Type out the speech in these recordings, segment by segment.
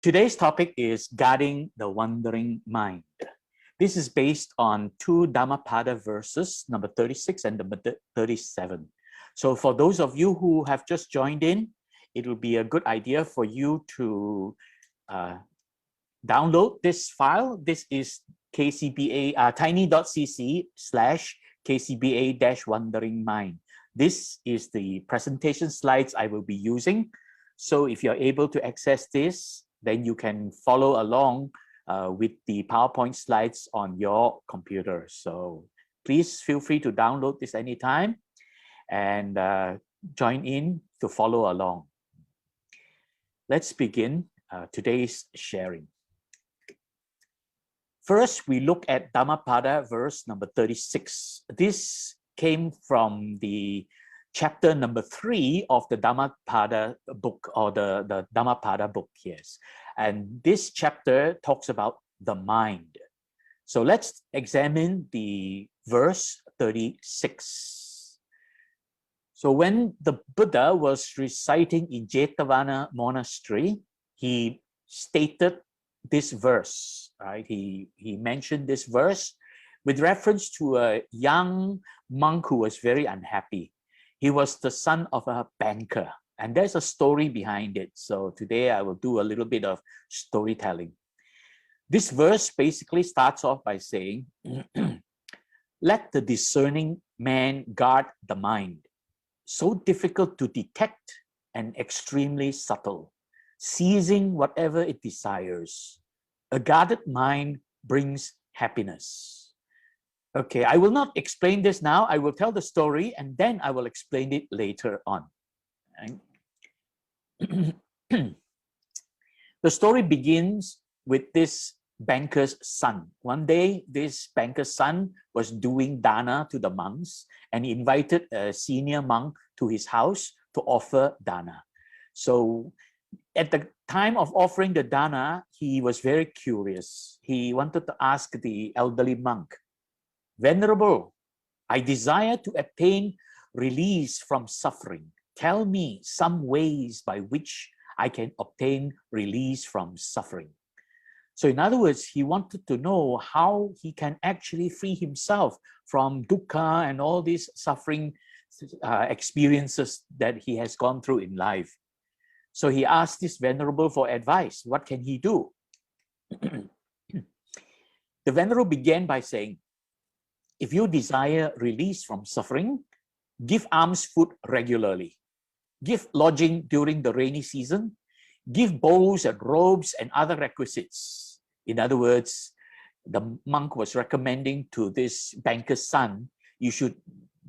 Today's topic is guarding the wandering mind. This is based on two Dhammapada verses, number 36 and number 37. So for those of you who have just joined in, it will be a good idea for you to download this file. This is KCBA, tiny.cc/KCBA-wandering mind. This is the presentation slides I will be using. So if you're able to access this, then you can follow along with the PowerPoint slides on your computer. So please feel free to download this anytime and join in to follow along. Let's begin today's sharing. First, we look at Dhammapada verse number 36. This came from the chapter number 3 of the Dhammapada book, or the Dhammapada book, yes. And this chapter talks about the mind. So let's examine the verse 36. So when the Buddha was reciting in Cittavagga monastery, he stated this verse, right? He mentioned this verse with reference to a young monk who was very unhappy. He was the son of a banker, and there's a story behind it. So today I will do a little bit of storytelling. This verse basically starts off by saying, let the discerning man guard the mind, so difficult to detect and extremely subtle, seizing whatever it desires. A guarded mind brings happiness. Okay, I will not explain this now. I will tell the story and then I will explain it later on. The story begins with this banker's son. One day, this banker's son was doing dana to the monks, and he invited a senior monk to his house to offer dana. So at the time of offering the dana, he was very curious. He wanted to ask the elderly monk, "Venerable, I desire to obtain release from suffering. Tell me some ways by which I can obtain release from suffering." So in other words, he wanted to know how he can actually free himself from dukkha and all these suffering experiences that he has gone through in life. So he asked this venerable for advice. What can he do? The venerable began by saying, if you desire release from suffering, give alms food regularly. Give lodging during the rainy season. Give bowls and robes and other requisites. In other words, the monk was recommending to this banker's son, you should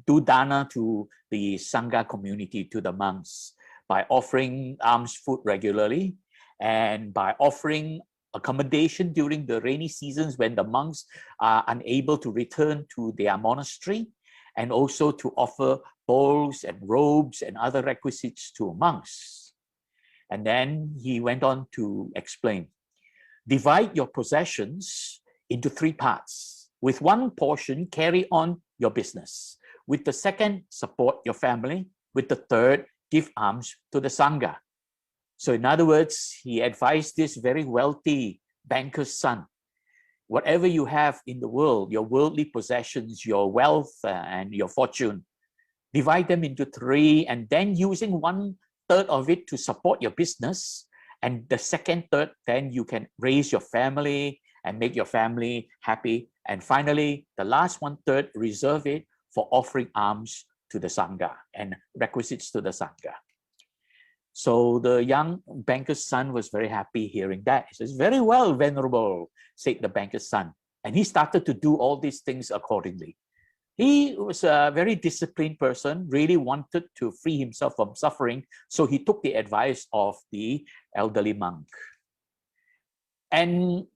do dana to the Sangha community, to the monks, by offering alms food regularly and by offering accommodation during the rainy seasons when the monks are unable to return to their monastery, and also to offer bowls and robes and other requisites to monks. And then he went on to explain, divide your possessions into 3 parts. With one portion, carry on your business. With the second, support your family. With the third, give alms to the Sangha. So in other words, he advised this very wealthy banker's son, whatever you have in the world, your worldly possessions, your wealth and your fortune, divide them into 3, and then using 1/3 of it to support your business, and the second third, then you can raise your family and make your family happy. And finally, the last 1/3, reserve it for offering alms to the Sangha and requisites to the Sangha. So the young banker's son was very happy hearing that. He says, very well, venerable, said the banker's son. And he started to do all these things accordingly. He was a very disciplined person, really wanted to free himself from suffering. So he took the advice of the elderly monk. And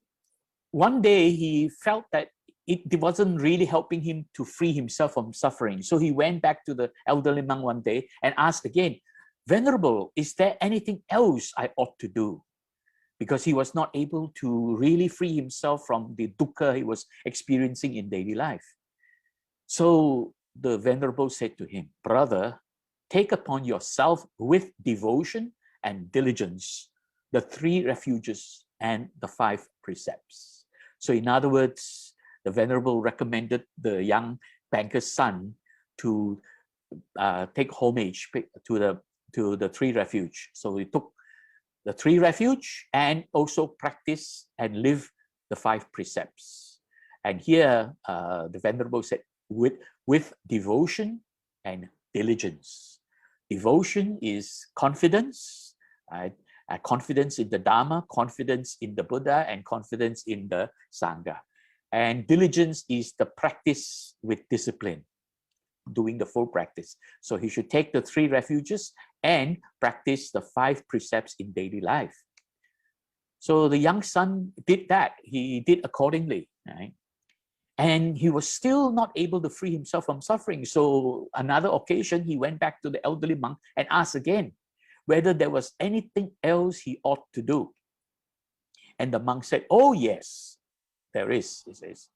one day he felt that it wasn't really helping him to free himself from suffering. So he went back to the elderly monk one day and asked again, Venerable, is there anything else I ought to do? Because he was not able to really free himself from the dukkha he was experiencing in daily life. So the venerable said to him, brother, take upon yourself with devotion and diligence the 3 refuges and the 5 precepts. So in other words, the Venerable recommended the young banker's son to take homage to the 3 refuge. So he took the 3 refuge and also practice and live the 5 precepts. And here the Venerable said, with devotion and diligence. Devotion is confidence, right? Confidence in the Dhamma, confidence in the Buddha, and confidence in the Sangha. And diligence is the practice with discipline, doing the full practice. So he should take the 3 refuges and practice the 5 precepts in daily life. So the young son did that. He did accordingly, right? And he was still not able to free himself from suffering. So another occasion, he went back to the elderly monk and asked again whether there was anything else he ought to do. And the monk said, oh yes, there is, he says.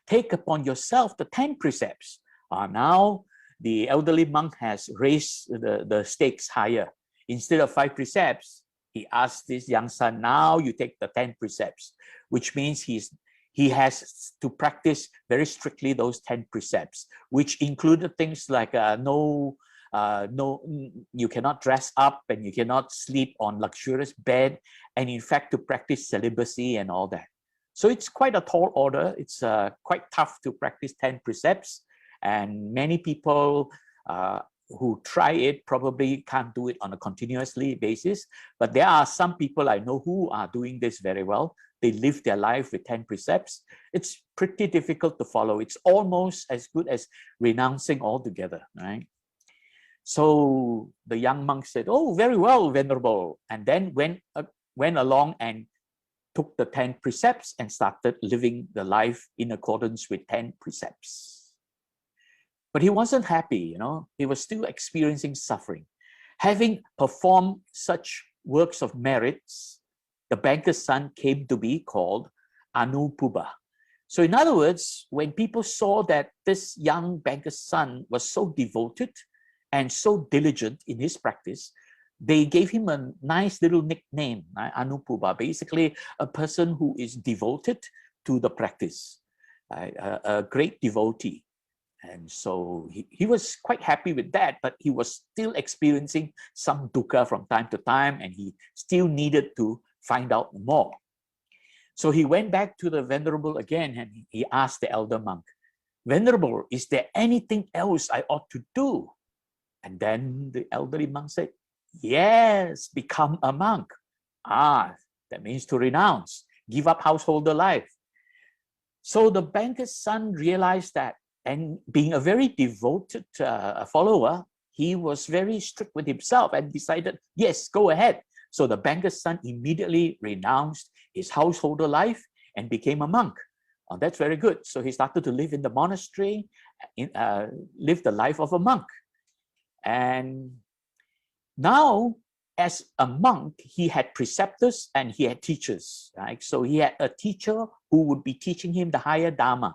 Take upon yourself the 10 precepts. Now the elderly monk has raised the stakes higher. Instead of 5 precepts, he asked this young son, now you take the 10 precepts, which means he has to practice very strictly those 10 precepts, which included things like you cannot dress up and you cannot sleep on luxurious bed, and in fact to practice celibacy and all that. So it's quite a tall order. It's quite tough to practice 10 precepts, and many people who try it probably can't do it on a continuously basis. But there are some people I know who are doing this very well. They live their life with 10 precepts. It's pretty difficult to follow. It's almost as good as renouncing altogether, right? So the young monk said, oh, very well, Venerable, and then went along and took the 10 precepts and started living the life in accordance with 10 precepts. But he wasn't happy, you know. He was still experiencing suffering. Having performed such works of merits, the banker's son came to be called Anupuba. So in other words, when people saw that this young banker's son was so devoted and so diligent in his practice, they gave him a nice little nickname, right? Anupuba, basically a person who is devoted to the practice, right? A great devotee. And so he was quite happy with that, but he was still experiencing some dukkha from time to time, and he still needed to find out more. So he went back to the Venerable again and he asked the elder monk, Venerable, is there anything else I ought to do? And then the elderly monk said, yes, become a monk. That means to renounce, give up householder life. So the banker's son realized that, and being a very devoted follower, he was very strict with himself and decided, yes, go ahead. So the banker's son immediately renounced his householder life and became a monk. That's very good. So he started to live in the monastery, live the life of a monk. And now, as a monk, he had preceptors and he had teachers, right? So he had a teacher who would be teaching him the higher Dhamma.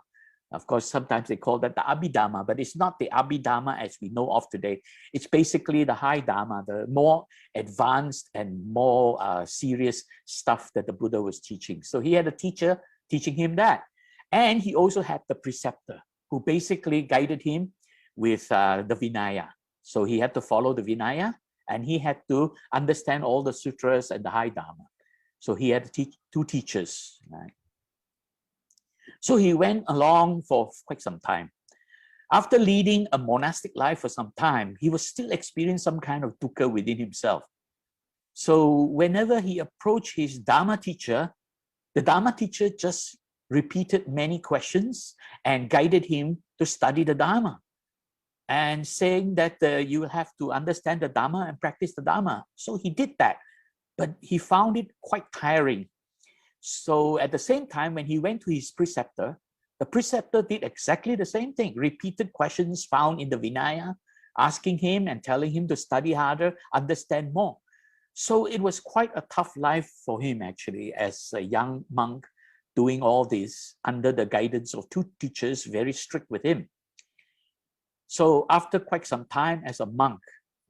Of course, sometimes they call that the Abhidhamma, but it's not the Abhidhamma as we know of today. It's basically the high Dhamma, the more advanced and more serious stuff that the Buddha was teaching. So he had a teacher teaching him that. And he also had the preceptor who basically guided him with the Vinaya. So he had to follow the Vinaya and he had to understand all the sutras and the high Dhamma. So he had to teach 2 teachers, right? So he went along for quite some time. After leading a monastic life for some time, he was still experiencing some kind of dukkha within himself. So whenever he approached his Dhamma teacher, the Dhamma teacher just repeated many questions and guided him to study the Dhamma, and saying that you will have to understand the Dhamma and practice the Dhamma. So he did that, but he found it quite tiring. So at the same time, when he went to his preceptor, the preceptor did exactly the same thing, repeated questions found in the Vinaya, asking him and telling him to study harder, understand more. So it was quite a tough life for him, actually, as a young monk doing all this under the guidance of 2 teachers, very strict with him. So after quite some time as a monk,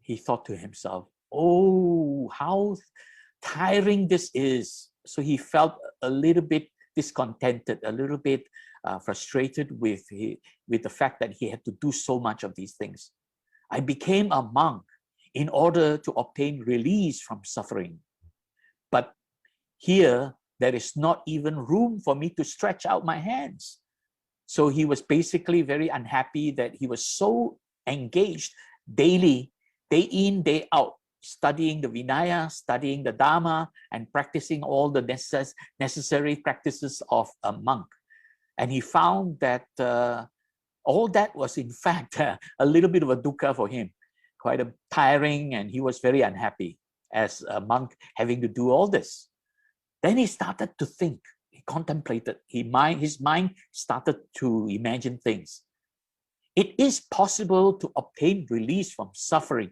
he thought to himself, oh, how tiring this is. So he felt a little bit discontented, a little bit frustrated with the fact that he had to do so much of these things. I became a monk in order to obtain release from suffering. But here, there is not even room for me to stretch out my hands. So he was basically very unhappy that he was so engaged daily, day in, day out, studying the Vinaya, studying the Dhamma, and practicing all the necessary practices of a monk. And he found that all that was in fact a little bit of a dukkha for him, quite a tiring, and he was very unhappy as a monk having to do all this. Then he started to think, he contemplated, his mind started to imagine things. It is possible to obtain release from suffering,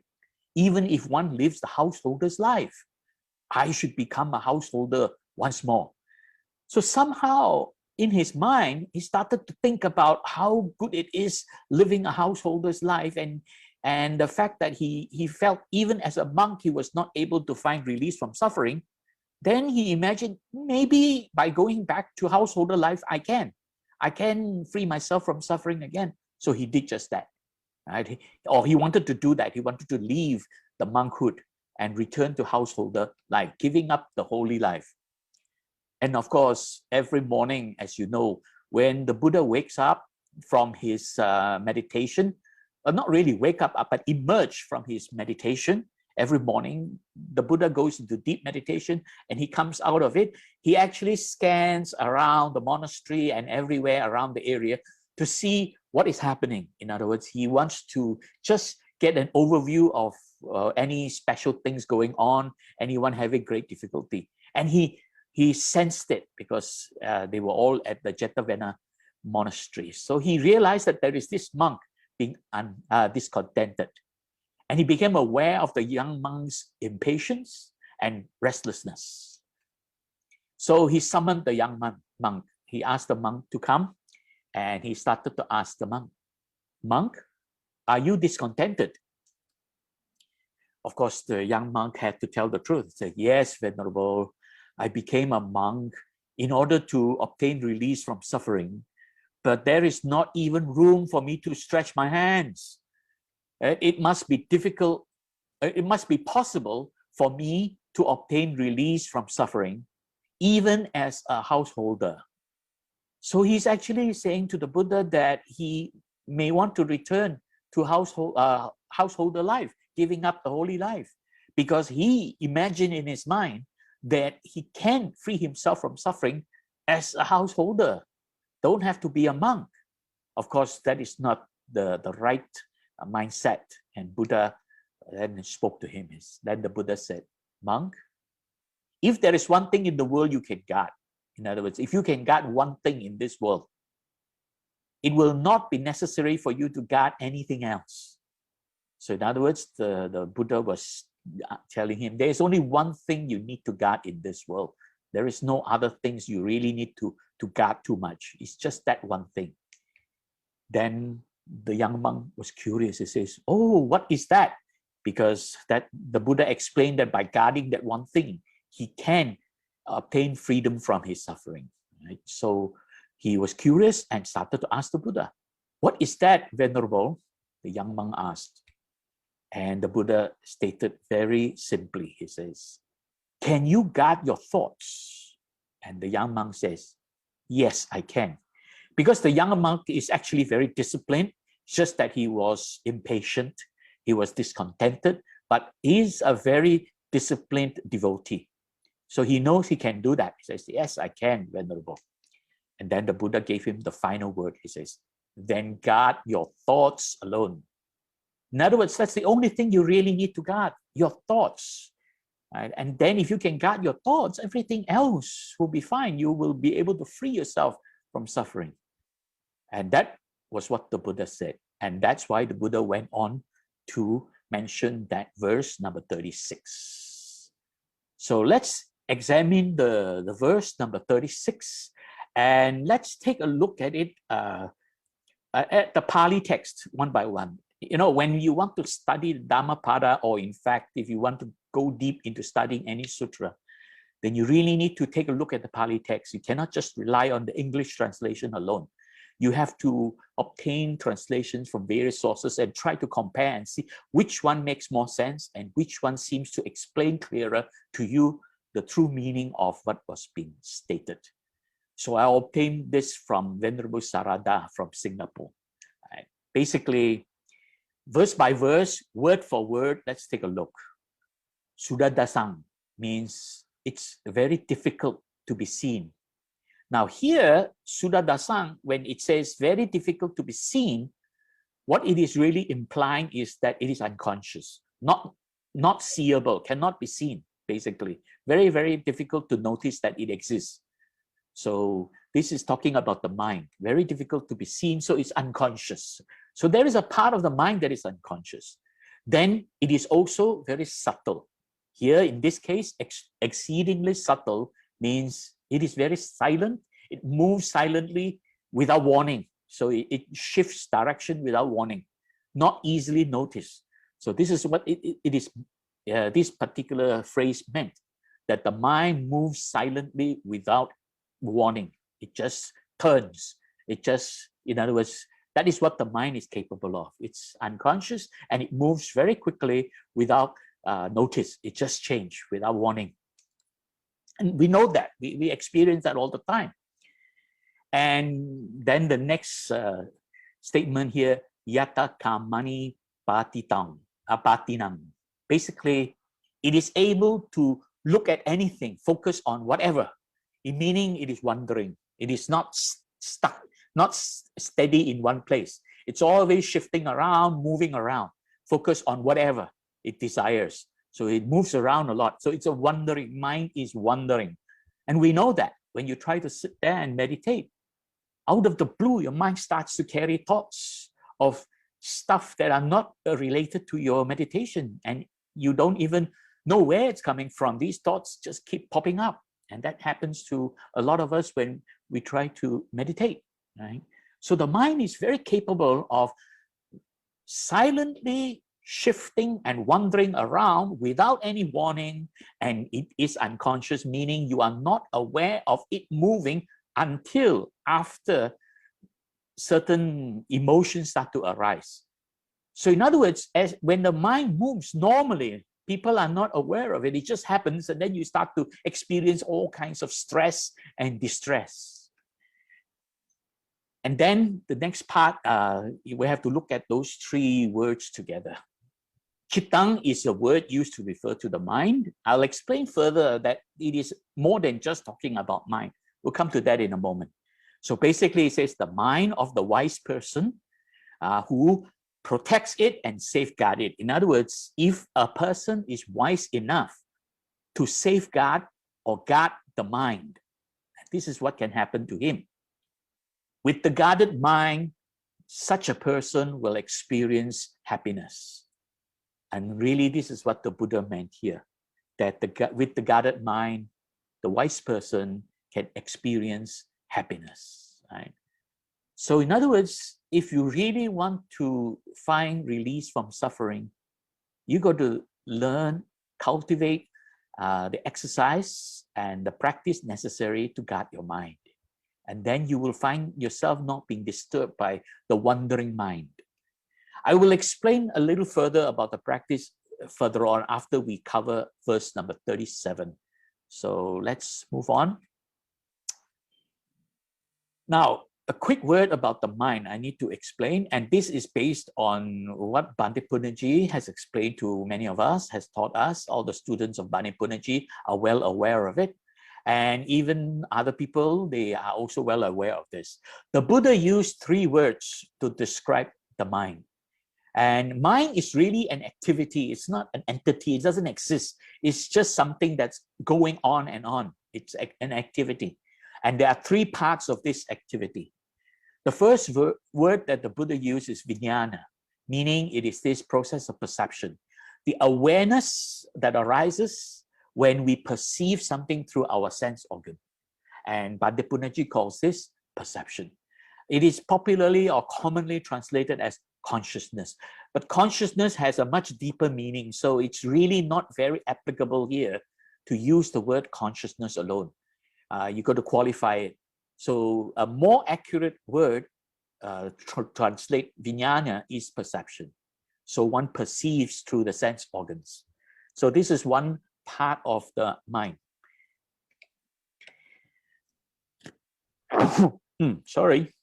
even if one lives the householder's life. I should become a householder once more. So somehow in his mind, he started to think about how good it is living a householder's life, and the fact that he felt even as a monk, he was not able to find release from suffering. Then he imagined, maybe by going back to householder life, I can free myself from suffering again. So he did just that, right? Or he wanted to do that. He wanted to leave the monkhood and return to householder life, giving up the holy life. And of course, every morning, as you know, when the Buddha wakes up from his meditation, not really wake up, but emerge from his meditation, every morning, the Buddha goes into deep meditation and he comes out of it. He actually scans around the monastery and everywhere around the area to see what is happening. In other words, he wants to just get an overview of any special things going on, anyone having great difficulty. And he sensed it because they were all at the Cittavagga monastery. So he realized that there is this monk being discontented. And he became aware of the young monk's impatience and restlessness. So he summoned the young monk. He asked the monk to come, and he started to ask the monk, "Monk, are you discontented?" Of course, the young monk had to tell the truth. He said, "Yes, Venerable, I became a monk in order to obtain release from suffering, but there is not even room for me to stretch my hands. It must be difficult. It must be possible for me to obtain release from suffering, even as a householder." So he's actually saying to the Buddha that he may want to return to householder life, giving up the holy life, because he imagined in his mind that he can free himself from suffering as a householder. Don't have to be a monk. Of course, that is not the right mindset. And Buddha then spoke to him. Then the Buddha said, "Monk, if there is one thing in the world you can guard, in other words, if you can guard one thing in this world, it will not be necessary for you to guard anything else." So in other words, the Buddha was telling him, there is only one thing you need to guard in this world. There is no other things you really need to guard too much. It's just that one thing. Then the young monk was curious. He says, "Oh, what is that?" Because the Buddha explained that by guarding that one thing, he can obtain freedom from his suffering. Right? So he was curious and started to ask the Buddha, "What is that, Venerable?" The young monk asked. And the Buddha stated very simply, he says, "Can you guard your thoughts?" And the young monk says, "Yes, I can." Because the young monk is actually very disciplined, just that he was impatient, he was discontented, but he's a very disciplined devotee. So he knows he can do that. He says, "Yes, I can, Venerable." And then the Buddha gave him the final word. He says, "Then guard your thoughts alone." In other words, that's the only thing you really need to guard, your thoughts. Right? And then if you can guard your thoughts, everything else will be fine. You will be able to free yourself from suffering. And that was what the Buddha said. And that's why the Buddha went on to mention that verse number 36. So let's examine the verse number 36, and let's take a look at it at the Pali text one by one. you know, when you want to study Dhammapada, or in fact, if you want to go deep into studying any sutra, then you really need to take a look at the Pali text. You cannot just rely on the English translation alone. You have to obtain translations from various sources and try to compare and see which one makes more sense and which one seems to explain clearer to you the true meaning of what was being stated. So I obtained this from Venerable Sarada from Singapore. Right. Basically, verse by verse, word for word, let's take a look. Sududdasaṃ means it's very difficult to be seen. Now here, Sududdasaṃ, when it says very difficult to be seen, what it is really implying is that it is unconscious, not seeable, cannot be seen, basically. Very, very difficult to notice that it exists. So this is talking about the mind, very difficult to be seen, so it's unconscious. So there is a part of the mind that is unconscious. Then it is also very subtle. Here, in this case, exceedingly subtle means it is very silent. It moves silently without warning. So it shifts direction without warning, not easily noticed. So this is what it is. This particular phrase meant, that the mind moves silently without warning. It just turns. It just, in other words, that is what the mind is capable of. It's unconscious and it moves very quickly without notice. It just changes without warning. And we know that. We experience that all the time. And then the next statement here, yatthakāmanipātinaṃ. Basically, it is able to look at anything, focus on whatever, meaning it is wandering. It is not stuck, not steady in one place. It's always shifting around, moving around, focus on whatever it desires. So it moves around a lot. So it's a wandering, mind is wandering. And we know that when you try to sit there and meditate, out of the blue, your mind starts to carry thoughts of stuff that are not related to your meditation. And you don't even know where it's coming from. These thoughts just keep popping up. And that happens to a lot of us when we try to meditate, right? So the mind is very capable of silently shifting and wandering around without any warning, and it is unconscious, meaning you are not aware of it moving until after certain emotions start to arise. So in other words, when the mind moves normally, people are not aware of it. It just happens, and then you start to experience all kinds of stress and distress. And then the next part, we have to look at those three words together. Cittaṃ is a word used to refer to the mind. I'll explain further that it is more than just talking about mind. We'll come to that in a moment. So basically it says the mind of the wise person who protects it and safeguards it. In other words, if a person is wise enough to safeguard or guard the mind, this is what can happen to him. With the guarded mind, such a person will experience happiness. And really, this is what the Buddha meant here, that with the guarded mind, the wise person can experience happiness, right? So in other words, if you really want to find release from suffering, you got to learn, cultivate the exercise and the practice necessary to guard your mind. And then you will find yourself not being disturbed by the wandering mind. I will explain a little further about the practice further on after we cover verse number 37. So let's move on. Now, a quick word about the mind I need to explain, and this is based on what Bhante Punnaji has explained to many of us, has taught us. All the students of Bhante Punnaji are well aware of it. And even other people, they are also well aware of this. The Buddha used three words to describe the mind. And mind is really an activity. It's not an entity. It doesn't exist. It's just something that's going on and on. It's an activity. And there are three parts of this activity. The first word that the Buddha used is vijnana, meaning it is this process of perception. The awareness that arises when we perceive something through our sense organ. And Bhante Punnaji calls this perception. It is popularly or commonly translated as consciousness. But consciousness has a much deeper meaning, so it's really not very applicable here to use the word consciousness alone. You got to qualify it. So a more accurate word translate vijnana is perception. So one perceives through the sense organs. So this is one part of the mind. Sorry,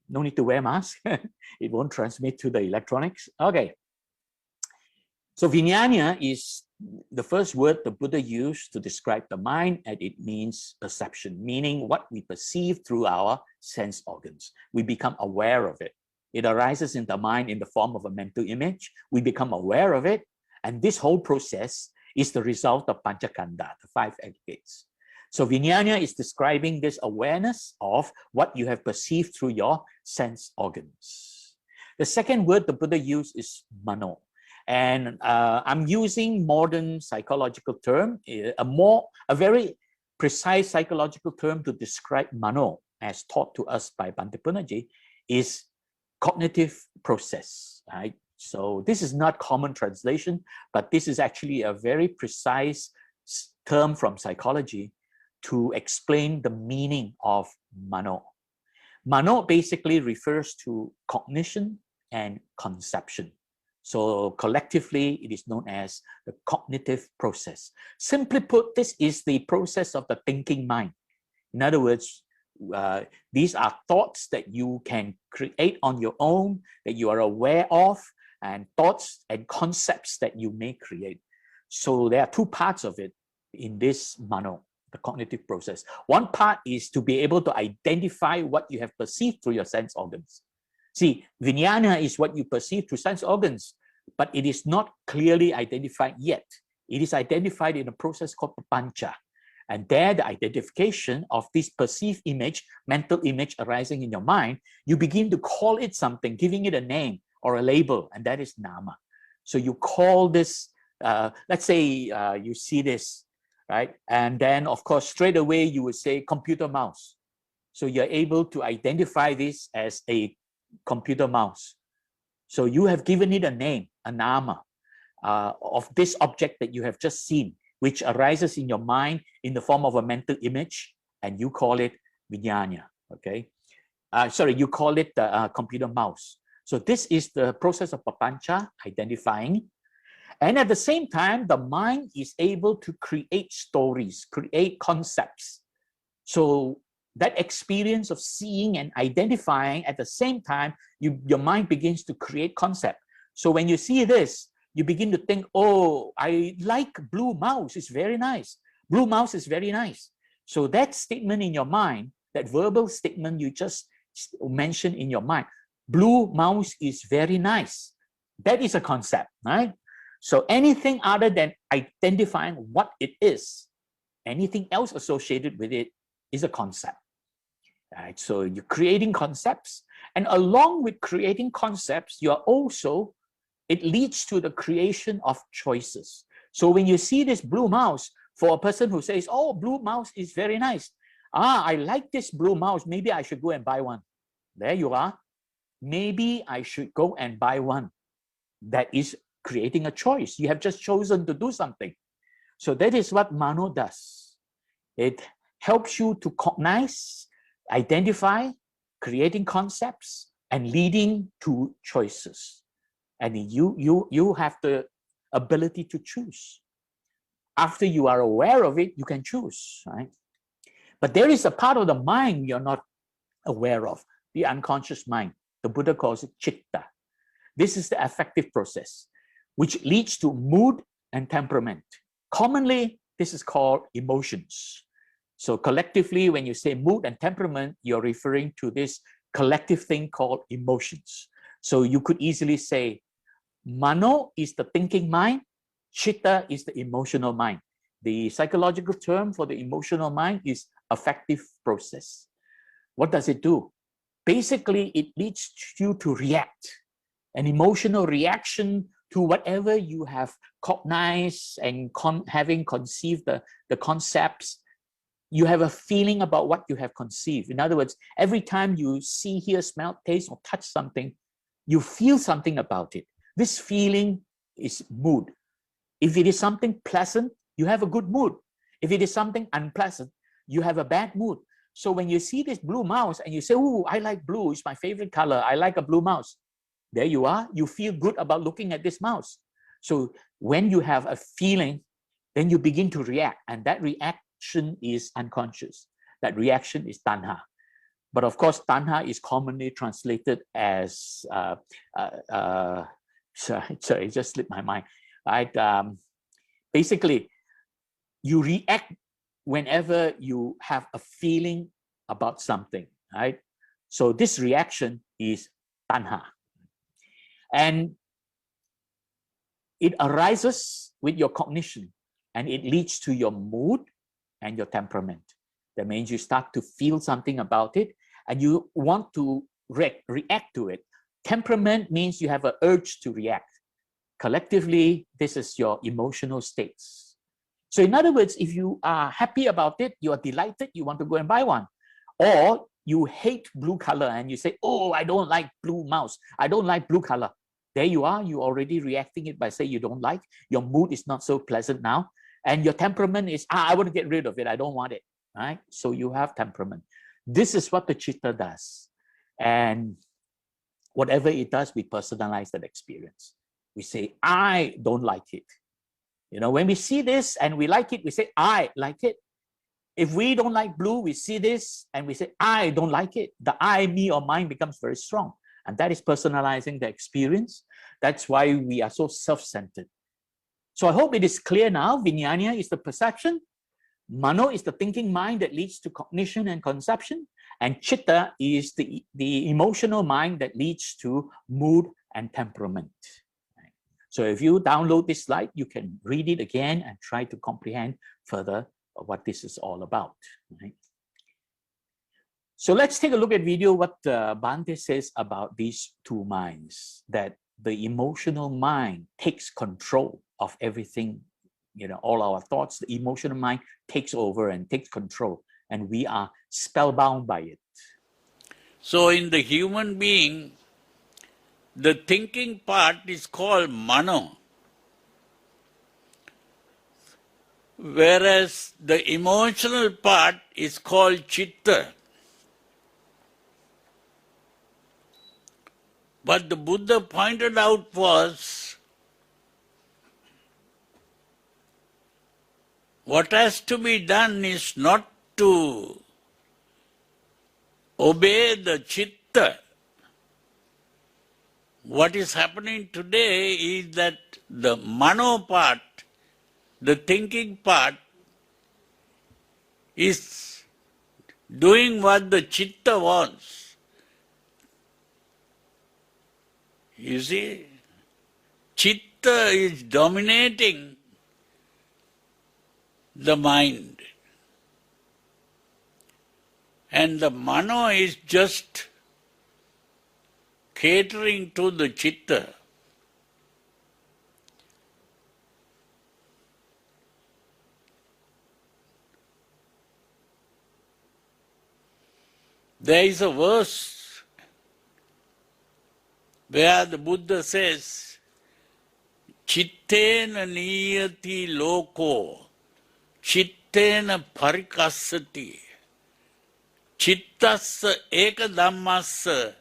no need to wear mask. It won't transmit to the electronics. Okay. So vijnana is the first word the Buddha used to describe the mind, and it means perception, meaning what we perceive through our sense organs. We become aware of it. It arises in the mind in the form of a mental image. We become aware of it, and this whole process is the result of panchakanda, the 5 aggregates. So vijnana is describing this awareness of what you have perceived through your sense organs. The second word the Buddha used is mano. And I'm using modern psychological term, a very precise psychological term to describe mano, as taught to us by Bhante Punnaji, is cognitive process, right? So this is not common translation, but this is actually a very precise term from psychology to explain the meaning of mano. Mano basically refers to cognition and conception. So collectively, it is known as the cognitive process. Simply put, this is the process of the thinking mind. In other words, these are thoughts that you can create on your own, that you are aware of, and thoughts and concepts that you may create. So there are two parts of it in this mano, the cognitive process. One part is to be able to identify what you have perceived through your sense organs. See, vijnana is what you perceive through sense organs, but it is not clearly identified yet. It is identified in a process called pancha. And there, the identification of this perceived image, mental image arising in your mind, you begin to call it something, giving it a name or a label, and that is nama. So you call this, let's say you see this, right? And then, of course, straight away you would say computer mouse. So you're able to identify this as a computer mouse. So you have given it a name, a nama, of this object that you have just seen, which arises in your mind in the form of a mental image, and you call it vijnana, okay? You call it the computer mouse. So this is the process of papancha, identifying. And at the same time, the mind is able to create stories, create concepts. So that experience of seeing and identifying at the same time, your mind begins to create concept. So when you see this, you begin to think, oh, I like blue mouse, it's very nice. Blue mouse is very nice. So that statement in your mind, that verbal statement you just mentioned in your mind, blue mouse is very nice. That is a concept, right? So anything other than identifying what it is, anything else associated with it is a concept. Right? So you're creating concepts, and along with creating concepts, you are also, it leads to the creation of choices. So when you see this blue mouse, for a person who says, oh, blue mouse is very nice. I like this blue mouse. Maybe I should go and buy one. There you are. Maybe I should go and buy one. That is creating a choice. You have just chosen to do something. So that is what mano does. It helps you to cognize, identify, creating concepts, and leading to choices. And you have the ability to choose. After you are aware of it, you can choose, right? But there is a part of the mind you're not aware of, the unconscious mind. The Buddha calls it citta. This is the affective process, which leads to mood and temperament. Commonly, this is called emotions. So collectively, when you say mood and temperament, you're referring to this collective thing called emotions. So you could easily say, mano is the thinking mind, citta is the emotional mind. The psychological term for the emotional mind is affective process. What does it do? Basically, it leads you to react, an emotional reaction to whatever you have cognized and having conceived the concepts. You have a feeling about what you have conceived. In other words, every time you see, hear, smell, taste, or touch something, you feel something about it. This feeling is mood. If it is something pleasant, you have a good mood. If it is something unpleasant, you have a bad mood. So when you see this blue mouse and you say, oh, I like blue, it's my favorite color, I like a blue mouse. There you are, you feel good about looking at this mouse. So when you have a feeling, then you begin to react, and that reaction is unconscious. That reaction is tanha. But of course, tanha is commonly translated as, sorry, it just slipped my mind. Right? Basically, you react whenever you have a feeling about something, right? So this reaction is tanha. And it arises with your cognition, and it leads to your mood and your temperament. That means you start to feel something about it, and you want to react to it. Temperament means you have an urge to react. Collectively, this is your emotional states. So in other words, if you are happy about it, you are delighted, you want to go and buy one. Or you hate blue color and you say, oh, I don't like blue mouse, I don't like blue color. There you are, you're already reacting it by saying you don't like, your mood is not so pleasant now, and your temperament is, I want to get rid of it, I don't want it, right? So you have temperament. This is what the chitta does. And whatever it does, we personalize that experience. We say, I don't like it. You know, when we see this and we like it, we say, I like it. If we don't like blue, we see this and we say, I don't like it. The I, me, or mine becomes very strong. And that is personalizing the experience. That's why we are so self-centered. So I hope it is clear now. Vijnana is the perception. Mano is the thinking mind that leads to cognition and conception. And chitta is the emotional mind that leads to mood and temperament. So if you download this slide, you can read it again and try to comprehend further what this is all about. Right? So let's take a look at video what Bhante says about these two minds, that the emotional mind takes control of everything, you know, all our thoughts. The emotional mind takes over and takes control, and we are spellbound by it. So in the human being, the thinking part is called mano, whereas the emotional part is called citta. But the Buddha pointed out was, what has to be done is not to obey the citta. What is happening today is that the mano part, the thinking part, is doing what the citta wants. You see, citta is dominating the mind. And the mano is just catering to the citta. There is a verse where the Buddha says, Cittena niyati loko, cittena parikassati, cittassa ēkacaraṃ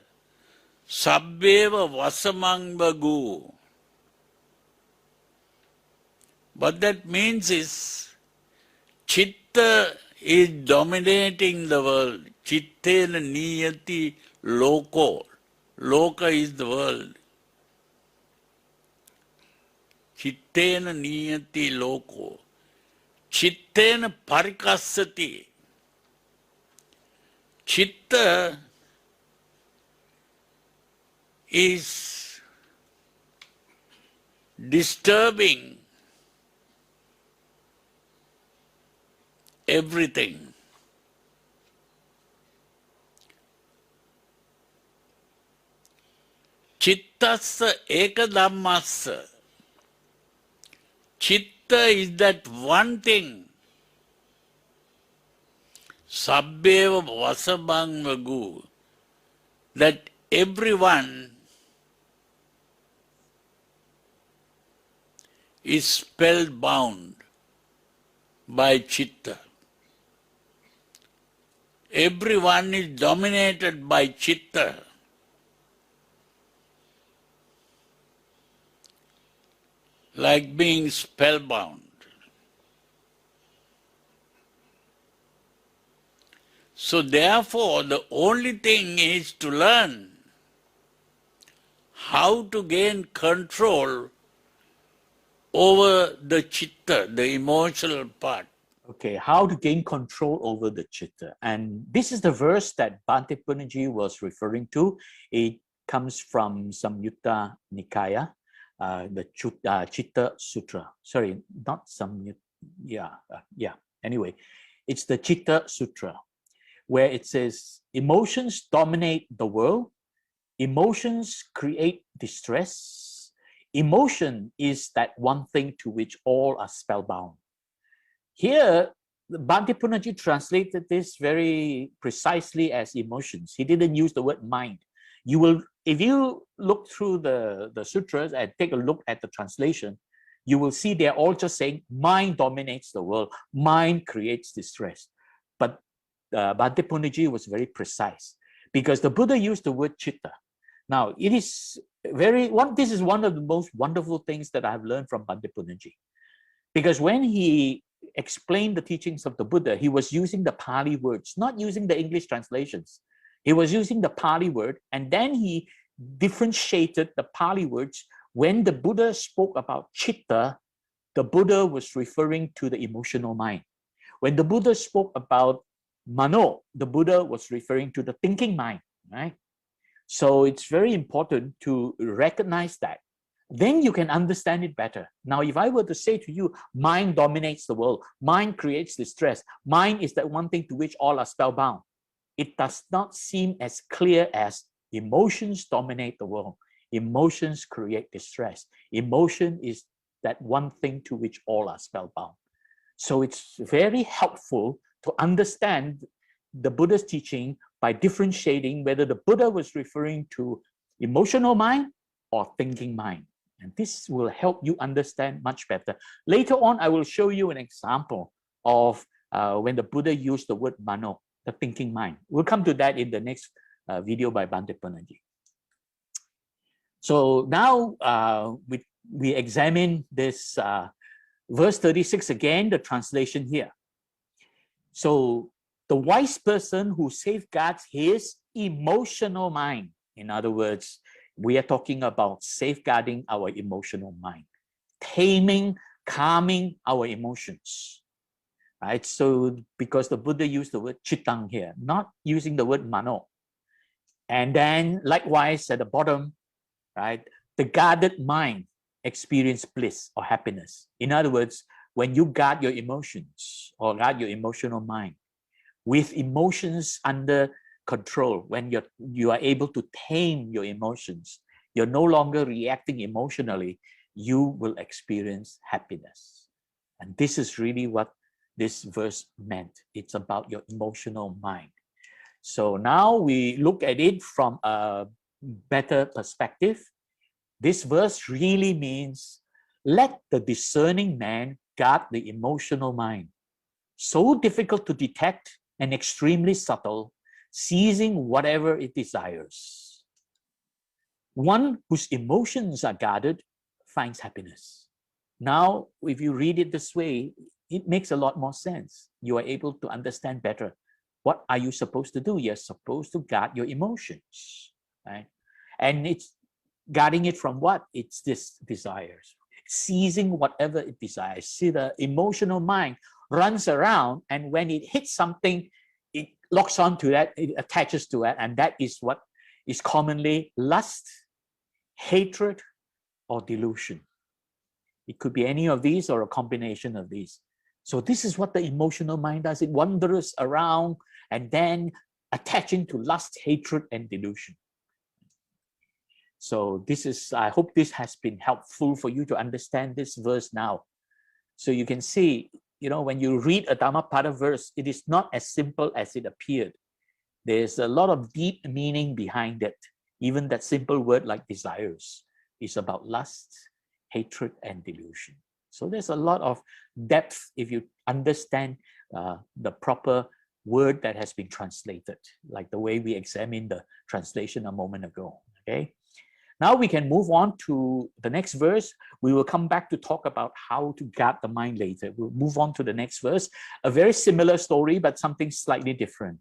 sabbeva vasamaṃ vagu. What that means is, citta is dominating the world. Cittena niyati loko. Loka is the world. Cittena niyati loko. Cittena parikassati. Citta is disturbing everything. Cittassa ēkacaraṃ. Citta is that one thing. Sabbeva vasamaṃ vagu. That everyone is spellbound by Citta. Everyone is dominated by Citta. Like being spellbound. So therefore, the only thing is to learn how to gain control over the Citta, the emotional part. Okay, how to gain control over the Citta. And this is the verse that Bhante Punnaji was referring to. It comes from Samyutta Nikaya, the Citta Sutra. Sorry, not Samyutta. Anyway, it's the Citta Sutra, where it says, emotions dominate the world. Emotions create distress. Emotion is that one thing to which all are spellbound. Here, Bhante Punnaji translated this very precisely as emotions. He didn't use the word mind. You will, if you look through the sutras and take a look at the translation, you will see they're all just saying mind dominates the world, mind creates distress. But Bhante Punnaji was very precise because the Buddha used the word Citta. Now, it is this is one of the most wonderful things that I have learned from Bhante Punnaji. Because when he explained the teachings of the Buddha, he was using the Pali words, not using the English translations. He was using the Pali word, and then he differentiated the Pali words. When the Buddha spoke about Citta, the Buddha was referring to the emotional mind. When the Buddha spoke about Mano, the Buddha was referring to the thinking mind, right? So it's very important to recognize that. Then you can understand it better. Now, if I were to say to you, mind dominates the world, mind creates distress, mind is that one thing to which all are spellbound, it does not seem as clear as emotions dominate the world. Emotions create distress. Emotion is that one thing to which all are spellbound. So it's very helpful to understand the Buddha's teaching by differentiating whether the Buddha was referring to emotional mind or thinking mind. And this will help you understand much better. Later on, I will show you an example of when the Buddha used the word mano, the thinking mind. We'll come to that in the next video by Bhante Punnaji. So now we examine this verse 36 again, the translation here. So the wise person who safeguards his emotional mind, in other words, we are talking about safeguarding our emotional mind, taming, calming our emotions, right? So because the Buddha used the word Cittaṃ here, not using the word mano. And then likewise at the bottom, right, the guarded mind experience bliss or happiness. In other words, when you guard your emotions or guard your emotional mind, with emotions under control, when you are able to tame your emotions, you're no longer reacting emotionally, you will experience happiness. And this is really what this verse meant. It's about your emotional mind. So now we look at it from a better perspective. This verse really means, let the discerning man guard the emotional mind. So difficult to detect and extremely subtle, seizing whatever it desires. One whose emotions are guarded finds happiness. Now, if you read it this way, it makes a lot more sense. You are able to understand better. What are you supposed to do? You're supposed to guard your emotions, right? And it's guarding it from what? It's this desires. Seizing whatever it desires. See, the emotional mind runs around, and when it hits something, it locks onto that, it attaches to it, and that is what is commonly lust, hatred, or delusion. It could be any of these or a combination of these. So this is what the emotional mind does. It wanders around and then attaching to lust, hatred, and delusion. So this is, I hope this has been helpful for you to understand this verse now. So you can see, you know, when you read a Dhammapada verse, it is not as simple as it appeared. There's a lot of deep meaning behind it. Even that simple word like desires is about lust, hatred, and delusion. So there's a lot of depth if you understand the proper word that has been translated, like the way we examined the translation a moment ago. Okay. Now we can move on to the next verse. We will come back to talk about how to guard the mind later. We'll move on to the next verse. A very similar story, but something slightly different.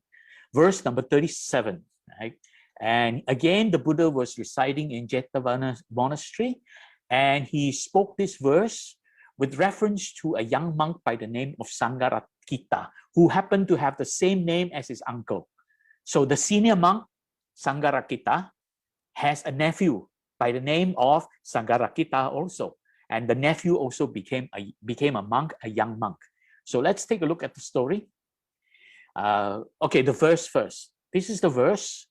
Verse number 37. Right? And again, the Buddha was residing in Cittavagga monastery, and he spoke this verse with reference to a young monk by the name of rakkhetha, who happened to have the same name as his uncle. So the senior monk, rakkhetha, has a nephew by the name of rakkhetha also. And the nephew also became a monk, a young monk. So let's take a look at the story. Okay, the verse first. This is the verse.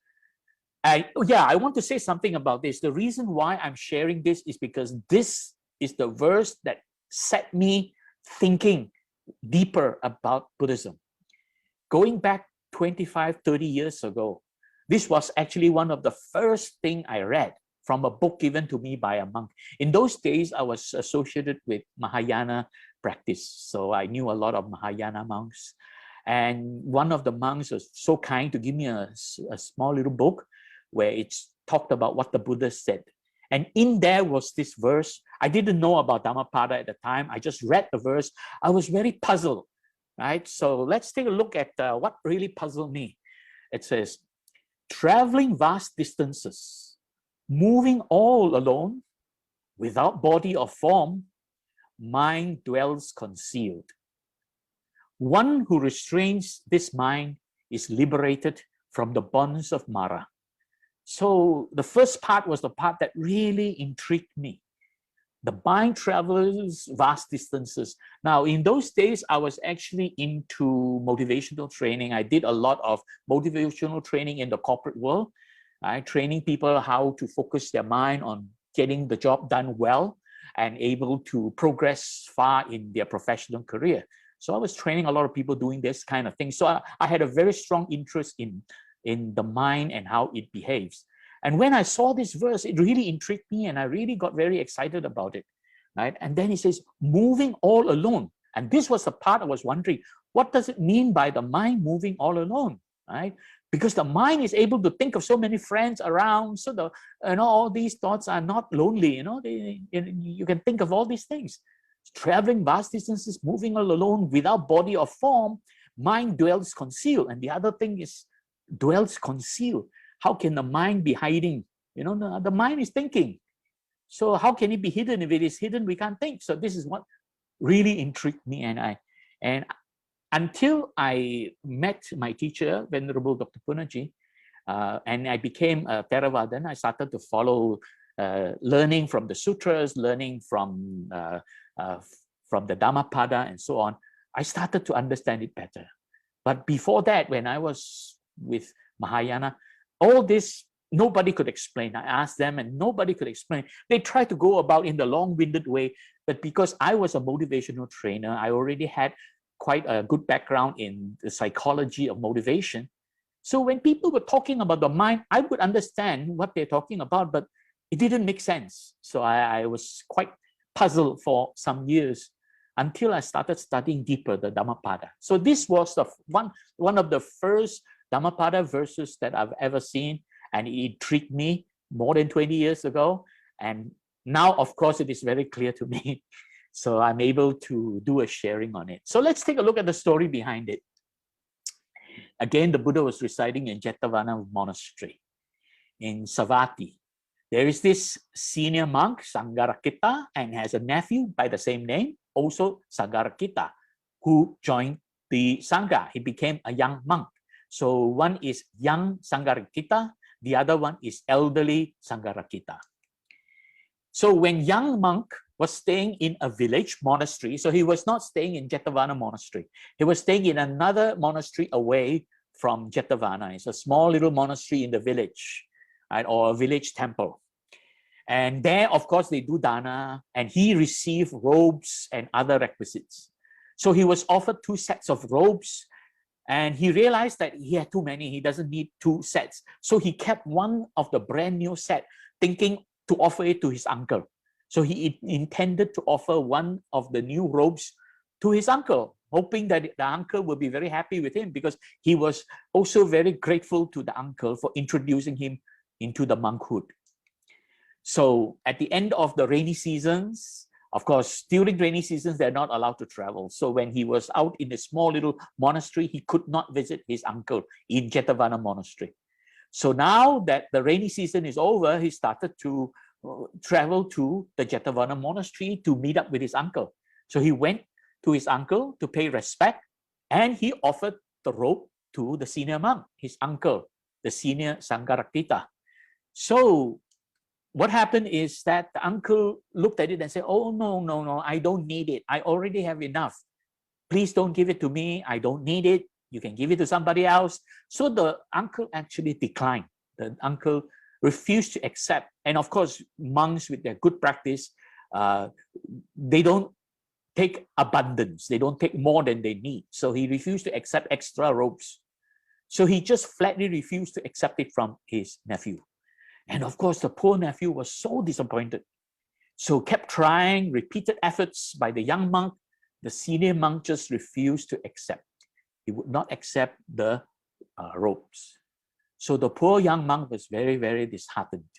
I want to say something about this. The reason why I'm sharing this is because this is the verse that set me thinking deeper about Buddhism. Going back 25, 30 years ago, this was actually one of the first things I read from a book given to me by a monk. In those days, I was associated with Mahayana practice. So I knew a lot of Mahayana monks. And one of the monks was so kind to give me a small little book where it talked about what the Buddha said. And in there was this verse. I didn't know about Dhammapada at the time. I just read the verse. I was very puzzled, right? So let's take a look at what really puzzled me. It says, traveling vast distances, moving all alone, without body or form, mind dwells concealed. One who restrains this mind is liberated from the bonds of Māra. So the first part was the part that really intrigued me. The mind travels vast distances. Now, in those days, I was actually into motivational training. I did a lot of motivational training in the corporate world, training people how to focus their mind on getting the job done well and able to progress far in their professional career. So I was training a lot of people doing this kind of thing. So I had a very strong interest in the mind and how it behaves. And when I saw this verse, it really intrigued me and I really got very excited about it, right? And then he says, moving all alone. And this was the part I was wondering, what does it mean by the mind moving all alone, right? Because the mind is able to think of so many friends around, so all these thoughts are not lonely, you can think of all these things. Traveling vast distances, moving all alone, without body or form, mind dwells concealed. And the other thing is, dwells concealed. How can the mind be hiding? The mind is thinking. So how can it be hidden? If it is hidden, we can't think. So this is what really intrigued me. And until I met my teacher, Venerable Dr. Punaji, and I became a Theravadan, I started to follow learning from the sutras, learning from the Dhammapada and so on. I started to understand it better. But before that, when I was with Mahayana, all this, nobody could explain. I asked them and nobody could explain. They tried to go about in the long-winded way, but because I was a motivational trainer, I already had quite a good background in the psychology of motivation. So when people were talking about the mind, I would understand what they're talking about, but it didn't make sense. So I was quite puzzled for some years until I started studying deeper the Dhammapada. So this was the one of the first Dhammapada verses that I've ever seen, and it intrigued me more than 20 years ago. And now, of course, it is very clear to me. So I'm able to do a sharing on it. So let's take a look at the story behind it. Again, the Buddha was residing in Cittavagga monastery in Savatthi. There is this senior monk, rakkhetha, and has a nephew by the same name, also rakkhetha, who joined the Sangha. He became a young monk. So one is young rakkhetha, the other one is elderly rakkhetha. So when young monk was staying in a village monastery, so he was not staying in Cittavagga monastery. He was staying in another monastery away from Cittavagga. It's a small little monastery in the village, right, or a village temple. And there, of course, they do dana, and he received robes and other requisites. So he was offered 2 sets of robes, and he realized that he had too many. He doesn't need 2 sets. So he kept one of the brand new set, thinking to offer it to his uncle. So he intended to offer one of the new robes to his uncle, hoping that the uncle will be very happy with him, because he was also very grateful to the uncle for introducing him into the monkhood. So at the end of the rainy seasons, of course, during rainy seasons, they're not allowed to travel. So when he was out in a small little monastery, he could not visit his uncle in Cittavagga monastery. So now that the rainy season is over, he started to travel to the Cittavagga monastery to meet up with his uncle. So he went to his uncle to pay respect, and he offered the robe to the senior monk, his uncle, the senior Sangha rakkhetha. So what happened is that the uncle looked at it and said, "Oh, no, I don't need it. I already have enough. Please don't give it to me. I don't need it. You can give it to somebody else." So the uncle actually declined. The uncle refused to accept. And of course, monks with their good practice, they don't take abundance. They don't take more than they need. So he refused to accept extra robes. So he just flatly refused to accept it from his nephew. And of course, the poor nephew was so disappointed. So kept trying, repeated efforts by the young monk. The senior monk just refused to accept. He would not accept the robes. So the poor young monk was very, very disheartened.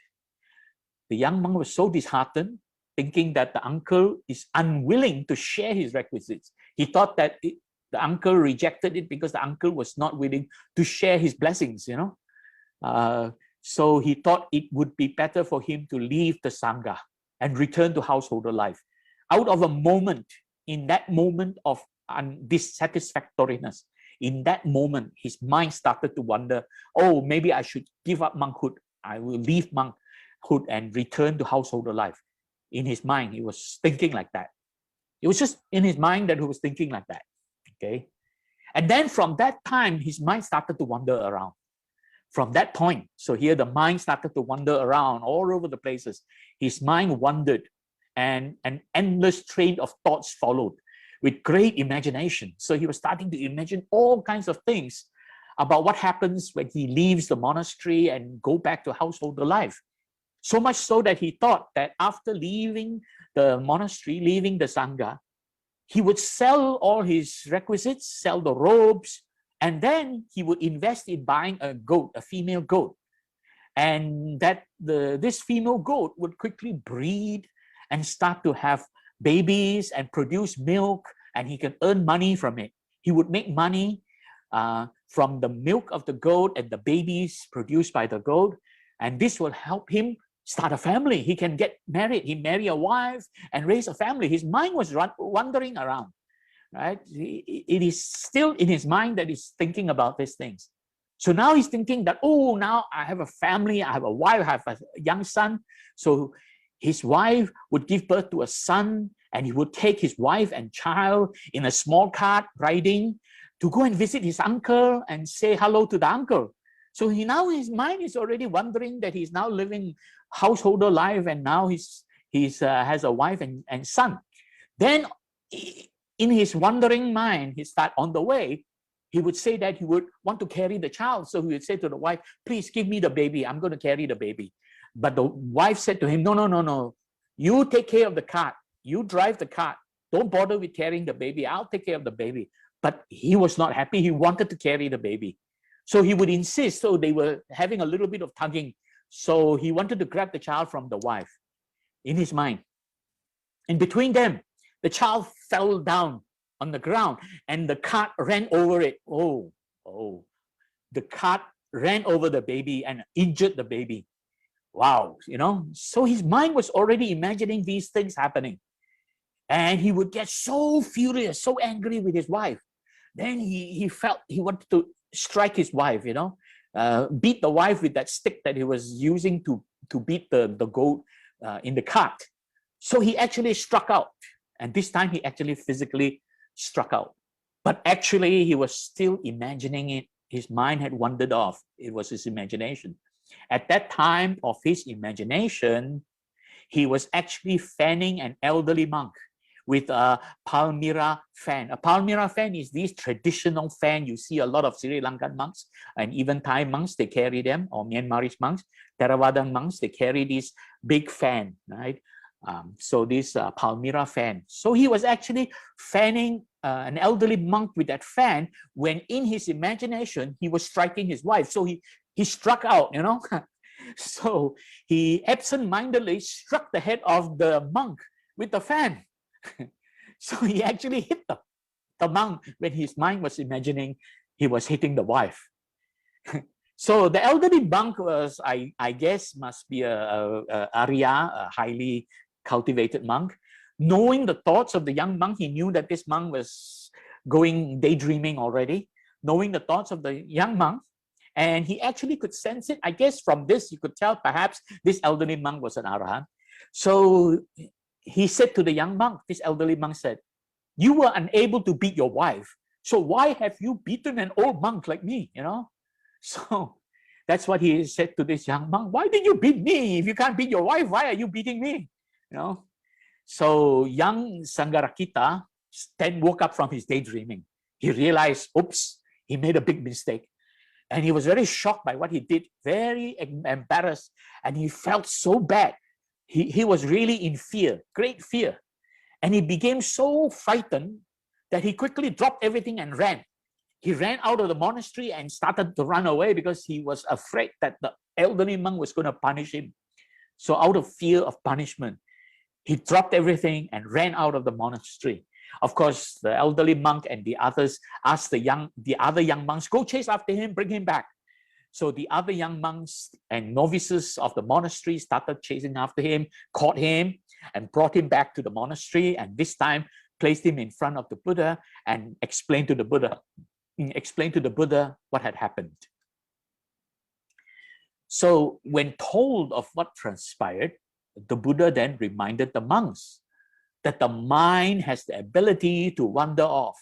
The young monk was so disheartened, thinking that the uncle is unwilling to share his requisites. He thought that the uncle rejected it because the uncle was not willing to share his blessings, you know. So he thought it would be better for him to leave the Sangha and return to householder life. Out of a moment, in that moment of dissatisfactoriness, in that moment, his mind started to wonder, oh, maybe I should give up monkhood. I will leave monkhood and return to householder life. In his mind, he was thinking like that. It was just in his mind that he was thinking like that. Okay. And then from that time, his mind started to wander around. From that point, so here the mind started to wander around all over the places. His mind wandered, and an endless train of thoughts followed with great imagination. So he was starting to imagine all kinds of things about what happens when he leaves the monastery and go back to householder life. So much so that he thought that after leaving the monastery, leaving the Sangha, he would sell all his requisites, sell the robes, and then he would invest in buying a goat, a female goat. And that this female goat would quickly breed and start to have babies and produce milk, and he can earn money from it. He would make money from the milk of the goat and the babies produced by the goat. And this will help him start a family. He can get married. He marry a wife and raise a family. His mind was wandering around. Right? It is still in his mind that he's thinking about these things. So now he's thinking that, oh, now I have a family, I have a wife, I have a young son. So his wife would give birth to a son, and he would take his wife and child in a small cart riding to go and visit his uncle and say hello to the uncle. So his mind is already wondering that he's now living householder life, and now he has a wife and son. Then in his wandering mind, he start on the way, he would say that he would want to carry the child. So he would say to the wife, please give me the baby. I'm going to carry the baby. But the wife said to him, no. You take care of the cart. You drive the cart. Don't bother with carrying the baby. I'll take care of the baby. But he was not happy. He wanted to carry the baby. So he would insist. So they were having a little bit of tugging. So he wanted to grab the child from the wife in his mind. In between them, the child fell down on the ground and the cart ran over it. Oh, the cart ran over the baby and injured the baby. Wow, you know, so his mind was already imagining these things happening. And he would get so furious, so angry with his wife. Then he felt he wanted to strike his wife, you know, beat the wife with that stick that he was using to beat the goat in the cart. So he actually struck out. And this time he actually physically struck out. But actually he was still imagining it. His mind had wandered off. It was his imagination. At that time of his imagination, he was actually fanning an elderly monk with a palmyra fan. A palmyra fan is this traditional fan. You see a lot of Sri Lankan monks and even Thai monks, they carry them, or Myanmarese monks, Theravada monks, they carry this big fan, right? So this Palmyra fan. So he was actually fanning an elderly monk with that fan when in his imagination, he was striking his wife. So he struck out, you know. So he absent-mindedly struck the head of the monk with the fan. So he actually hit the monk when his mind was imagining he was hitting the wife. So the elderly monk was, I guess, must be a Arya, a highly cultivated monk. Knowing the thoughts of the young monk, he knew that this monk was going daydreaming already, knowing the thoughts of the young monk. And he actually could sense it. I guess from this, you could tell perhaps this elderly monk was an Arahant. So he said to the young monk, this elderly monk said, "You were unable to beat your wife. So why have you beaten an old monk like me, you know?" So that's what he said to this young monk. "Why did you beat me? If you can't beat your wife, why are you beating me?" You know? So young Sangharakkhita then woke up from his daydreaming. He realized, oops, he made a big mistake. And he was very shocked by what he did, very embarrassed, and he felt so bad. He was really in fear, great fear. And he became so frightened that he quickly dropped everything and ran. He ran out of the monastery and started to run away because he was afraid that the elderly monk was going to punish him. So out of fear of punishment, he dropped everything and ran out of the monastery. Of course, the elderly monk and the others asked the other young monks, "Go chase after him, bring him back." So the other young monks and novices of the monastery started chasing after him, caught him, and brought him back to the monastery, and this time placed him in front of the Buddha and explained to the Buddha what had happened. So when told of what transpired, the Buddha then reminded the monks that the mind has the ability to wander off,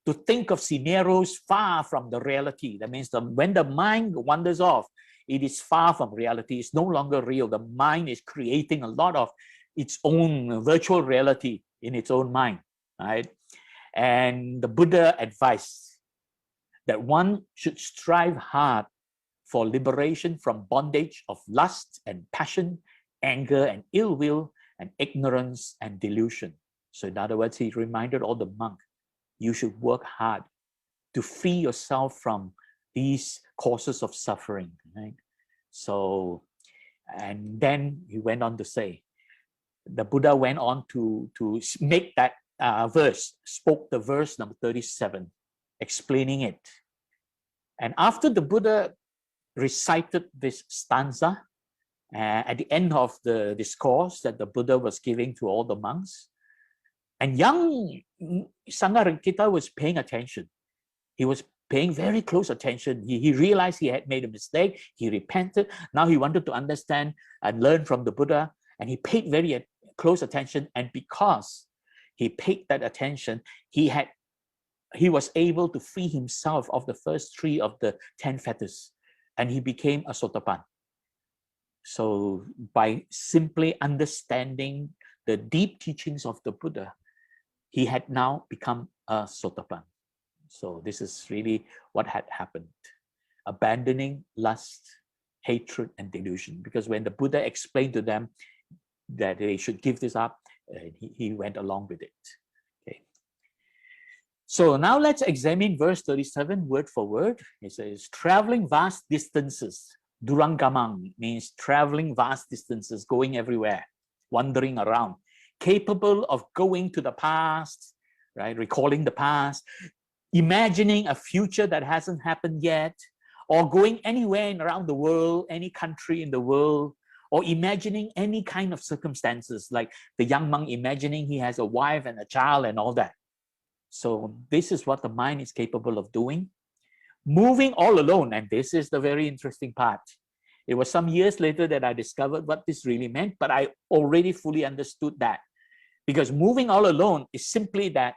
to think of scenarios far from the reality. That means when the mind wanders off, it is far from reality. It's no longer real. The mind is creating a lot of its own virtual reality in its own mind, right? And the Buddha advised that one should strive hard for liberation from bondage of lust and passion, anger and ill will, and ignorance and delusion. So in other words, he reminded all the monks, you should work hard to free yourself from these causes of suffering, right? So, and then he went on to say, the Buddha went on to make that spoke the verse number 37, explaining it. And after the Buddha recited this stanza, at the end of the discourse that the Buddha was giving to all the monks, and young Sangharakkhita was paying attention. He was paying very close attention. He realized he had made a mistake. He repented. Now he wanted to understand and learn from the Buddha, and he paid very close attention. And because he paid that attention, he was able to free himself of the first 3 of the 10 fetters, and he became a Sotapan. So by simply understanding the deep teachings of the Buddha, he had now become a Sotapan. So this is really what had happened. Abandoning lust, hatred, and delusion. Because when the Buddha explained to them that they should give this up, he went along with it. Okay. So now let's examine verse 37 word for word. It says, traveling vast distances. Dūraṅgamaṃ means traveling vast distances, going everywhere, wandering around, capable of going to the past, right? Recalling the past, imagining a future that hasn't happened yet, or going anywhere around the world, any country in the world, or imagining any kind of circumstances, like the young monk imagining he has a wife and a child and all that. So this is what the mind is capable of doing. Moving all alone, and this is the very interesting part. It was some years later that I discovered what this really meant, but I already fully understood that. Because moving all alone is simply that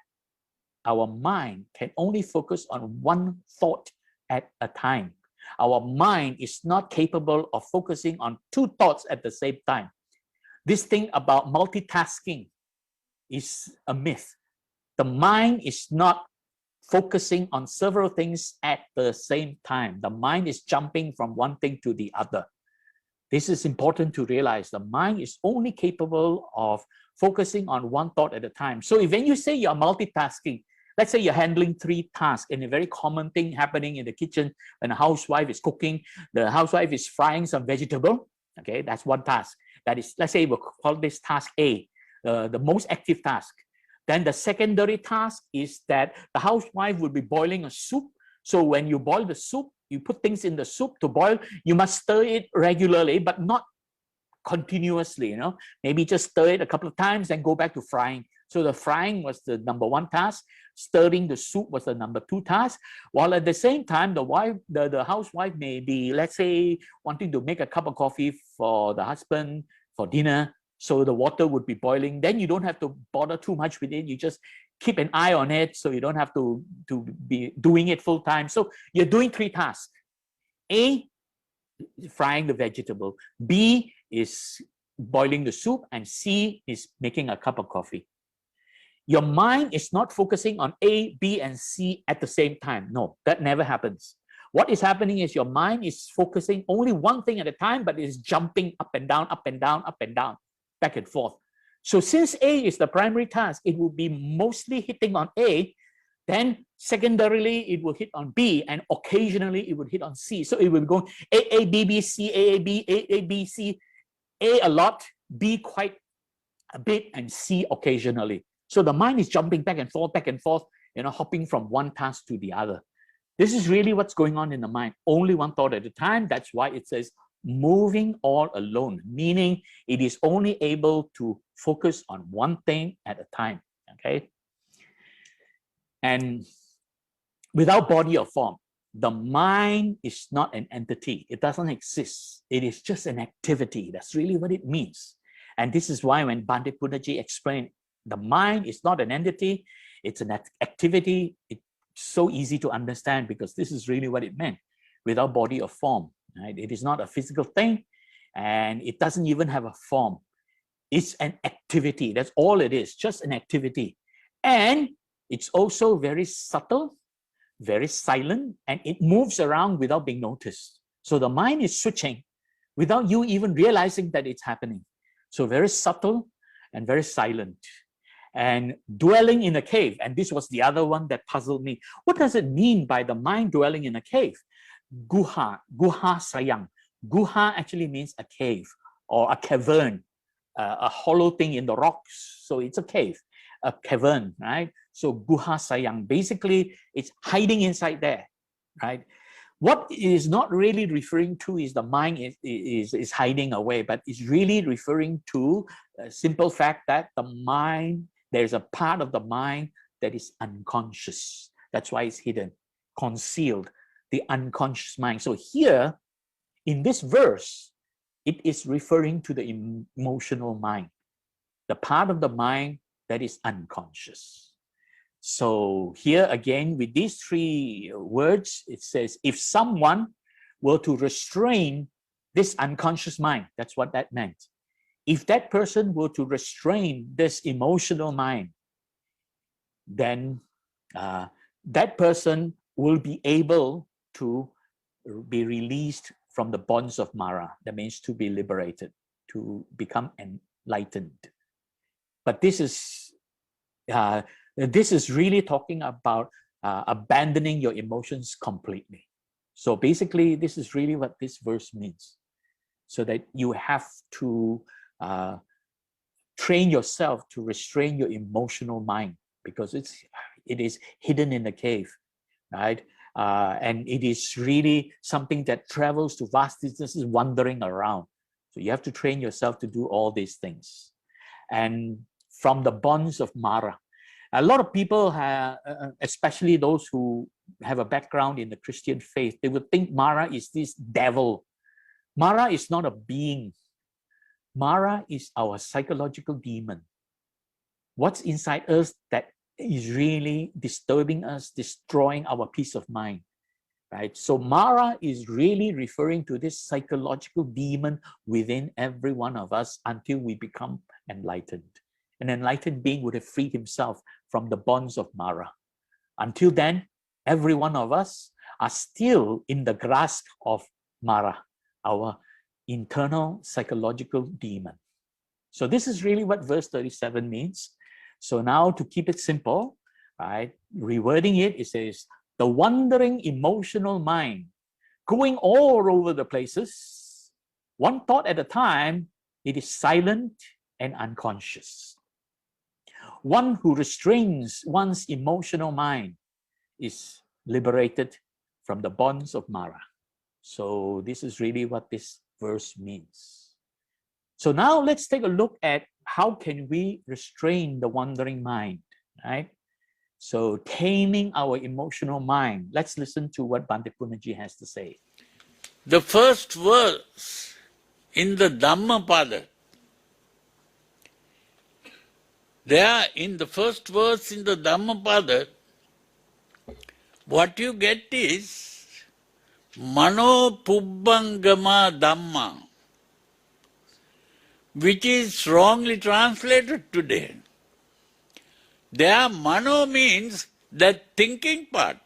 our mind can only focus on one thought at a time. Our mind is not capable of focusing on 2 thoughts at the same time. This thing about multitasking is a myth. The mind is not focusing on several things at the same time. The mind is jumping from one thing to the other. This is important to realize. The mind is only capable of focusing on one thought at a time. So if when you say you're multitasking, let's say you're handling 3 tasks, and a very common thing happening in the kitchen when a housewife is cooking, the housewife is frying some vegetable. Okay, that's one task. That is, let's say we'll call this task A, the most active task. Then the secondary task is that the housewife will be boiling a soup. So when you boil the soup, you put things in the soup to boil, you must stir it regularly, but not continuously, you know, maybe just stir it a couple of times and go back to frying. So the frying was the number 1 task, stirring the soup was the number 2 task, while at the same time, the housewife may be, let's say, wanting to make a cup of coffee for the husband for dinner. So the water would be boiling. Then you don't have to bother too much with it. You just keep an eye on it, so you don't have to be doing it full time. So you're doing 3 tasks. A, frying the vegetable. B is boiling the soup. And C is making a cup of coffee. Your mind is not focusing on A, B, and C at the same time. No, that never happens. What is happening is your mind is focusing only one thing at a time, but is jumping up and down, up and down, up and down, back and forth. So since A is the primary task, it will be mostly hitting on A, then secondarily it will hit on B, and occasionally it will hit on C. So it will go A, B, B, C, A, B, A, B, C, A a lot, B quite a bit, and C occasionally. So the mind is jumping back and forth, you know, hopping from one task to the other. This is really what's going on in the mind. Only one thought at a time. That's why it says moving all alone, meaning it is only able to focus on one thing at a time. Okay. And without body or form, the mind is not an entity. It doesn't exist. It is just an activity. That's really what it means. And this is why when Bhante Punnaji explained, the mind is not an entity, it's an activity. It's so easy to understand because this is really what it meant. Without body or form, right? It is not a physical thing, and it doesn't even have a form. It's an activity. That's all it is, just an activity. And it's also very subtle, very silent, and it moves around without being noticed. So the mind is switching without you even realizing that it's happening. So very subtle and very silent. And dwelling in a cave, and this was the other one that puzzled me. What does it mean by the mind dwelling in a cave? Guhāsayaṃ. Guha actually means a cave or a cavern, a hollow thing in the rocks. So it's a cave, a cavern, right? So guhāsayaṃ, basically it's hiding inside there, right? What it is not really referring to is the mind is hiding away, but it's really referring to a simple fact that the mind, there's a part of the mind that is unconscious. That's why it's hidden, concealed, the unconscious mind. So here, in this verse, it is referring to the emotional mind, the part of the mind that is unconscious. So here again, with these 3 words, it says, if someone were to restrain this unconscious mind, that's what that meant. If that person were to restrain this emotional mind, then that person will be able to be released from the bonds of Māra. That means to be liberated, to become enlightened. But this is really talking about abandoning your emotions completely. So basically, this is really what this verse means. So that you have to train yourself to restrain your emotional mind, because it is hidden in the cave, right? And it is really something that travels to vast distances, wandering around. So you have to train yourself to do all these things. And from the bonds of Māra, a lot of people have, especially those who have a background in the Christian faith, they would think Māra is this devil. Māra is not a being. Māra is our psychological demon. What's inside us that is really disturbing us, destroying our peace of mind, right? So Māra is really referring to this psychological demon within every one of us until we become enlightened. An enlightened being would have freed himself from the bonds of Māra. Until then, every one of us are still in the grasp of Māra, our internal psychological demon. So this is really what verse 37 means. So now to keep it simple, right, rewording it, it says, the wandering emotional mind, going all over the places, one thought at a time, it is silent and unconscious. One who restrains one's emotional mind is liberated from the bonds of Māra. So this is really what this verse means. So now let's take a look at how can we restrain the wandering mind, right? So taming our emotional mind. Let's listen to what Bhante Punnaji has to say. The first verse in the Dhammapada, there in the first verse in the Dhammapada, what you get is Mano Pubbangama Dhamma, which is wrongly translated today. There, Mano means that thinking part.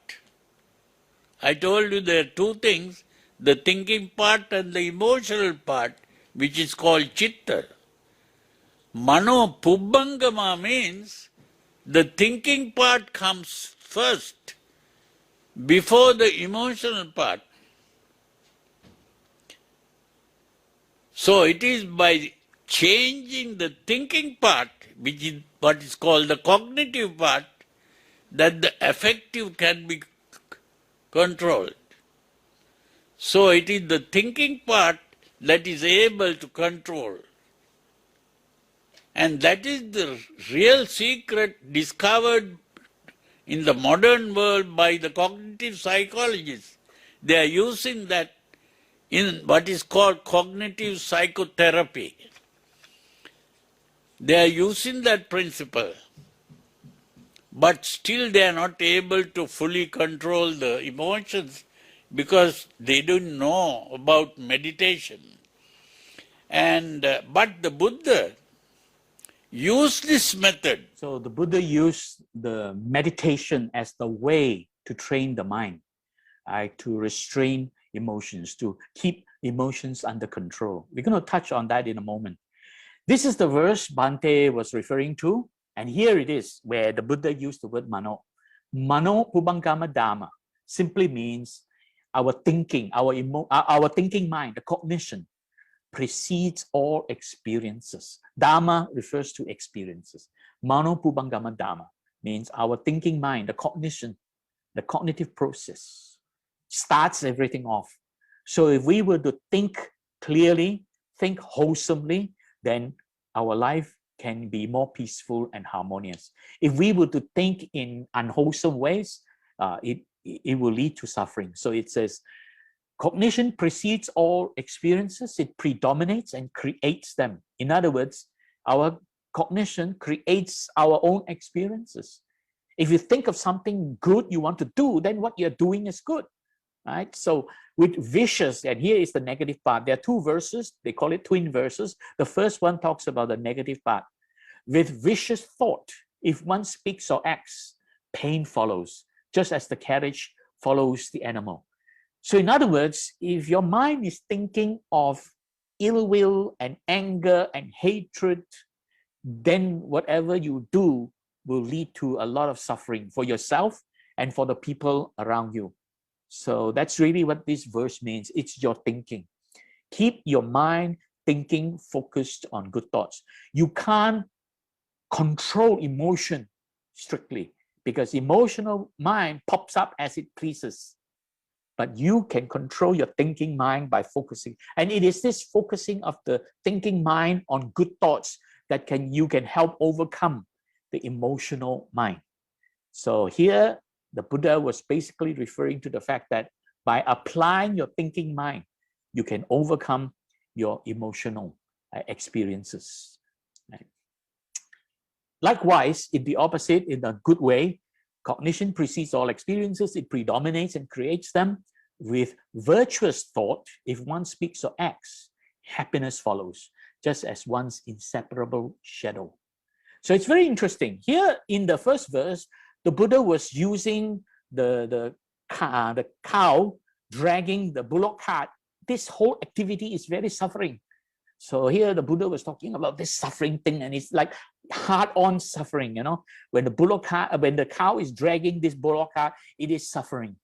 I told you there are two things, the thinking part and the emotional part, which is called Citta. Mano Pubbangama means the thinking part comes first, before the emotional part. So it is by changing the thinking part, which is what is called the cognitive part, that the affective can be controlled. So it is the thinking part that is able to control. And that is the real secret discovered in the modern world by the cognitive psychologists. They are using that in what is called cognitive psychotherapy. They are using that principle, but still they are not able to fully control the emotions because they don't know about meditation. And but the Buddha used this method. So the Buddha used the meditation as the way to train the mind, to restrain emotions, to keep emotions under control. We're going to touch on that in a moment. This is the verse Bhante was referring to, and here it is where the Buddha used the word mano. Mano Pubbangama Dhamma simply means our thinking, our thinking mind, the cognition, precedes all experiences. Dhamma refers to experiences. Mano Pubbangama Dhamma means our thinking mind, the cognition, the cognitive process starts everything off. So if we were to think clearly, think wholesomely, then our life can be more peaceful and harmonious. If we were to think in unwholesome ways, it will lead to suffering. So it says, cognition precedes all experiences, it predominates and creates them. In other words, our cognition creates our own experiences. If you think of something good you want to do, then what you're doing is good, right? So with vicious, and here is the negative part. There are two verses, they call it twin verses. The first one talks about the negative part. With vicious thought, if one speaks or acts, pain follows, just as the carriage follows the animal. So in other words, if your mind is thinking of ill will and anger and hatred, then whatever you do will lead to a lot of suffering for yourself and for the people around you. So that's really what this verse means. It's your thinking. Keep your mind thinking focused on good thoughts. You can't control emotion strictly because emotional mind pops up as it pleases. But you can control your thinking mind by focusing. And it is this focusing of the thinking mind on good thoughts that you can help overcome the emotional mind. So here, the Buddha was basically referring to the fact that by applying your thinking mind, you can overcome your emotional experiences. Right? Likewise, in the opposite, in a good way, cognition precedes all experiences, it predominates and creates them. With virtuous thought, if one speaks or acts, happiness follows, just as one's inseparable shadow. So it's very interesting. Here in the first verse, the Buddha was using the cow dragging the bullock cart this whole activity is very suffering. So here the Buddha was talking about this suffering thing, and it's like hard-on suffering, you know. When the cow is dragging this bullock cart, it is suffering.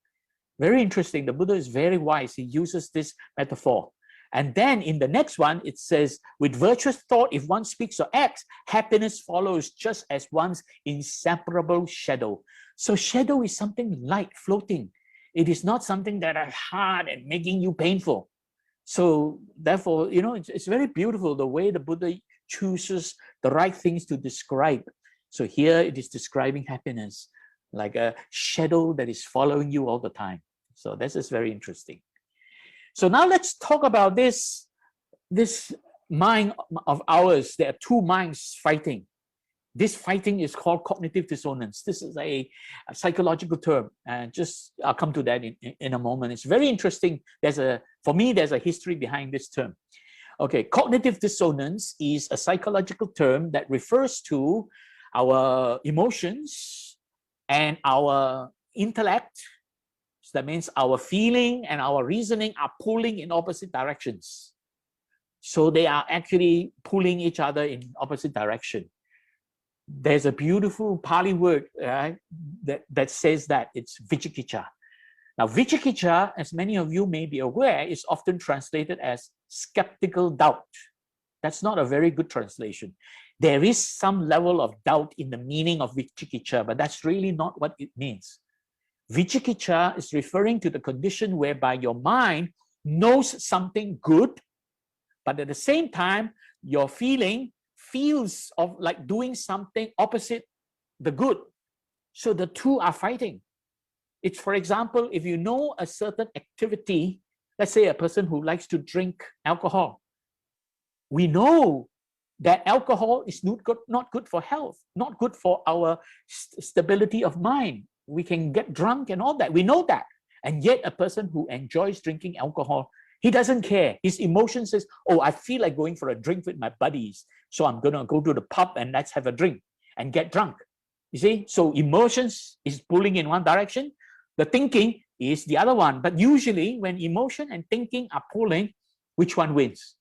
Very interesting. The Buddha is very wise. He uses this metaphor. And then in the next one, it says, with virtuous thought, if one speaks or acts, happiness follows just as one's inseparable shadow. So shadow is something light, floating. It is not something that is hard and making you painful. So therefore, you know, it's very beautiful the way the Buddha chooses the right things to describe. So here it is describing happiness, like a shadow that is following you all the time. So this is very interesting. So now let's talk about this mind of ours. There are two minds fighting. This fighting is called cognitive dissonance. This is a psychological term, and I'll come to that in a moment. It's very interesting. For me, there's a history behind this term. Okay, cognitive dissonance is a psychological term that refers to our emotions and our intellect. So that means our feeling and our reasoning are pulling in opposite directions. So they are actually pulling each other in opposite direction. There's a beautiful Pali word that says that it's vicikicca. Now, vicikicca, as many of you may be aware, is often translated as skeptical doubt. That's not a very good translation. There is some level of doubt in the meaning of vicikicca, but that's really not what it means. Vicikicca is referring to the condition whereby your mind knows something good, but at the same time, your feels of like doing something opposite the good. So the two are fighting. It's, for example, if you know a certain activity, let's say a person who likes to drink alcohol, we know that alcohol is not good for health, not good for our stability of mind. We can get drunk and all that. We know that. And yet a person who enjoys drinking alcohol, he doesn't care. His emotion says, oh, I feel like going for a drink with my buddies. So I'm going to go to the pub and let's have a drink and get drunk. You see? So emotions is pulling in one direction. The thinking is the other one. But usually when emotion and thinking are pulling, which one wins?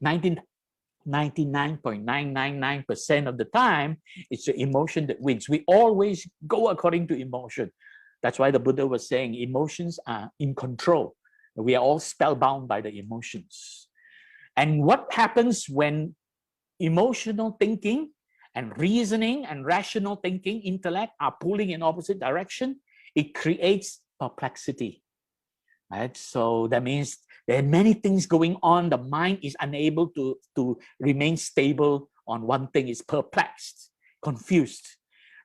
99.999% of the time, it's the emotion that wins. We always go according to emotion. That's why the Buddha was saying emotions are in control. We are all spellbound by the emotions. And what happens when emotional thinking and reasoning and rational thinking, intellect, are pulling in opposite direction? It creates perplexity. Right? So that means there are many things going on. The mind is unable to remain stable on one thing. It's perplexed, confused,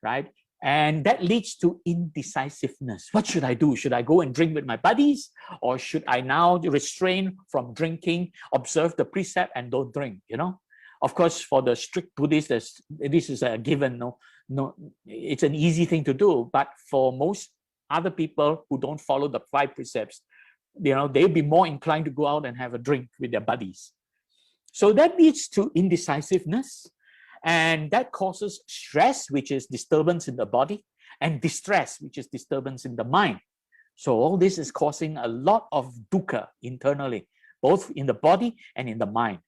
right? And that leads to indecisiveness. What should I do? Should I go and drink with my buddies? Or should I now restrain from drinking, observe the precept and don't drink, you know? Of course, for the strict Buddhists, this is a given. No, it's an easy thing to do. But for most other people who don't follow the 5 precepts, you know, they'll be more inclined to go out and have a drink with their buddies. So that leads to indecisiveness. And that causes stress, which is disturbance in the body, and distress, which is disturbance in the mind. So all this is causing a lot of dukkha internally, both in the body and in the mind.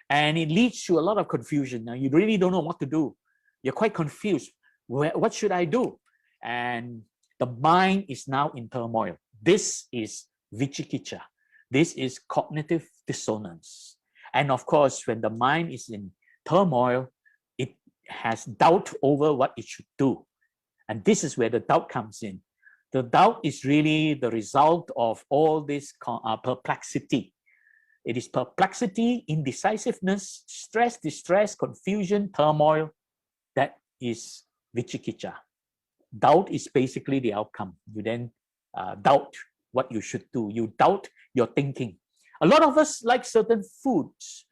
And it leads to a lot of confusion. Now, you really don't know what to do. You're quite confused. What should I do? And the mind is now in turmoil. This is vicikicca. This is cognitive dissonance. And of course, when the mind is in turmoil, it has doubt over what it should do. And this is where the doubt comes in. The doubt is really the result of all this perplexity. It is perplexity, indecisiveness, stress, distress, confusion, turmoil. That is vicikicca. Doubt is basically the outcome. You then doubt what you should do. You doubt your thinking. A lot of us like certain foods,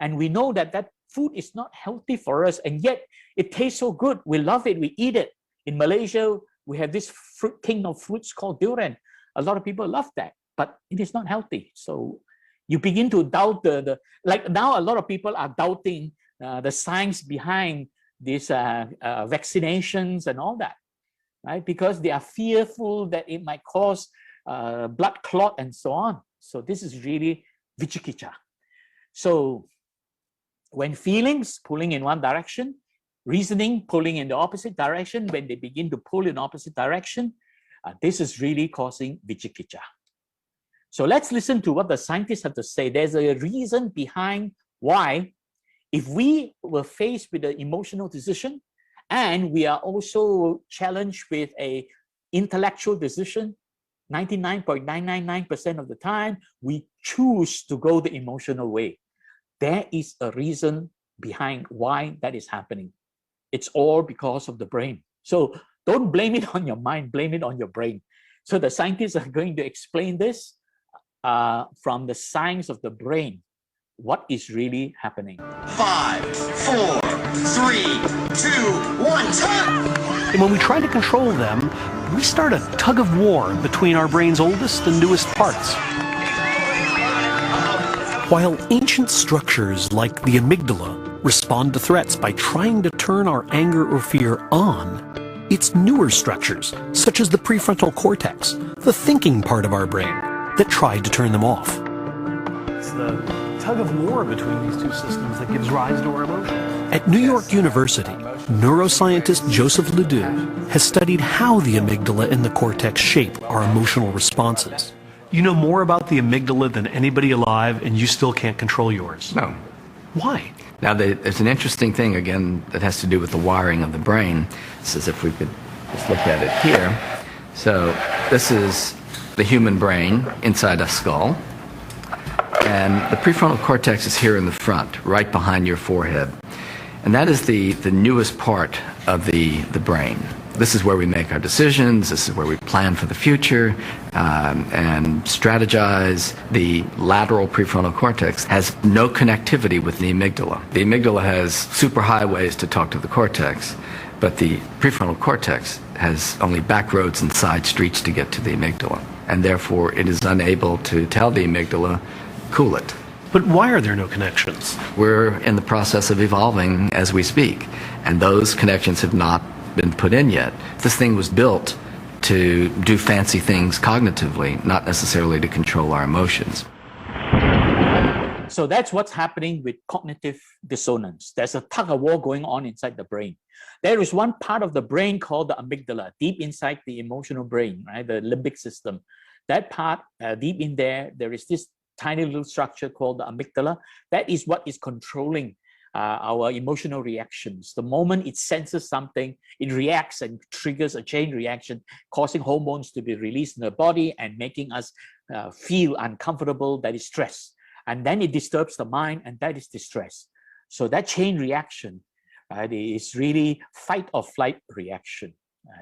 and we know that that food is not healthy for us, and yet it tastes so good. We love it. We eat it. In Malaysia, we have this fruit king of fruits called durian. A lot of people love that, but it is not healthy. So you begin to doubt like now a lot of people are doubting the science behind these vaccinations and all that, right? Because they are fearful that it might cause blood clot and so on. So this is really vicikicca. So when feelings pulling in one direction, reasoning pulling in the opposite direction, when they begin to pull in opposite direction, this is really causing vicikicca. So let's listen to what the scientists have to say. There's a reason behind why, if we were faced with an emotional decision and we are also challenged with an intellectual decision, 99.999% of the time, we choose to go the emotional way. There is a reason behind why that is happening. It's all because of the brain. So don't blame it on your mind, blame it on your brain. So the scientists are going to explain this from the science of the brain, what is really happening. 5, 4, 3, 2, 1, time! And when we try to control them, we start a tug of war between our brain's oldest and newest parts. While ancient structures like the amygdala respond to threats by trying to turn our anger or fear on, it's newer structures, such as the prefrontal cortex, the thinking part of our brain, that try to turn them off. It's the tug of war between these two systems that gives rise to our emotions. At New York University, neuroscientist Joseph Ledoux has studied how the amygdala and the cortex shape our emotional responses. You know more about the amygdala than anybody alive, and you still can't control yours. No. Why? Now, there's an interesting thing, again, that has to do with the wiring of the brain. This is, if we could just look at it here. So this is the human brain inside a skull. And the prefrontal cortex is here in the front, right behind your forehead. And that is the newest part of the brain. This is where we make our decisions, this is where we plan for the future and strategize. The lateral prefrontal cortex has no connectivity with the amygdala. The amygdala has superhighways to talk to the cortex, but the prefrontal cortex has only back roads and side streets to get to the amygdala. And therefore it is unable to tell the amygdala, cool it. But why are there no connections? We're in the process of evolving as we speak, and those connections have not been put in yet. This thing was built to do fancy things cognitively, not necessarily to control our emotions. So that's what's happening with cognitive dissonance. There's a tug of war going on inside the brain. There is one part of the brain called the amygdala, deep inside the emotional brain, right? The limbic system. That part, deep in there, there is this tiny little structure called the amygdala. That is what is controlling our emotional reactions. The moment it senses something, it reacts and triggers a chain reaction, causing hormones to be released in the body and making us feel uncomfortable. That is stress. And then it disturbs the mind, and that is distress. So that chain reaction is really fight or flight reaction.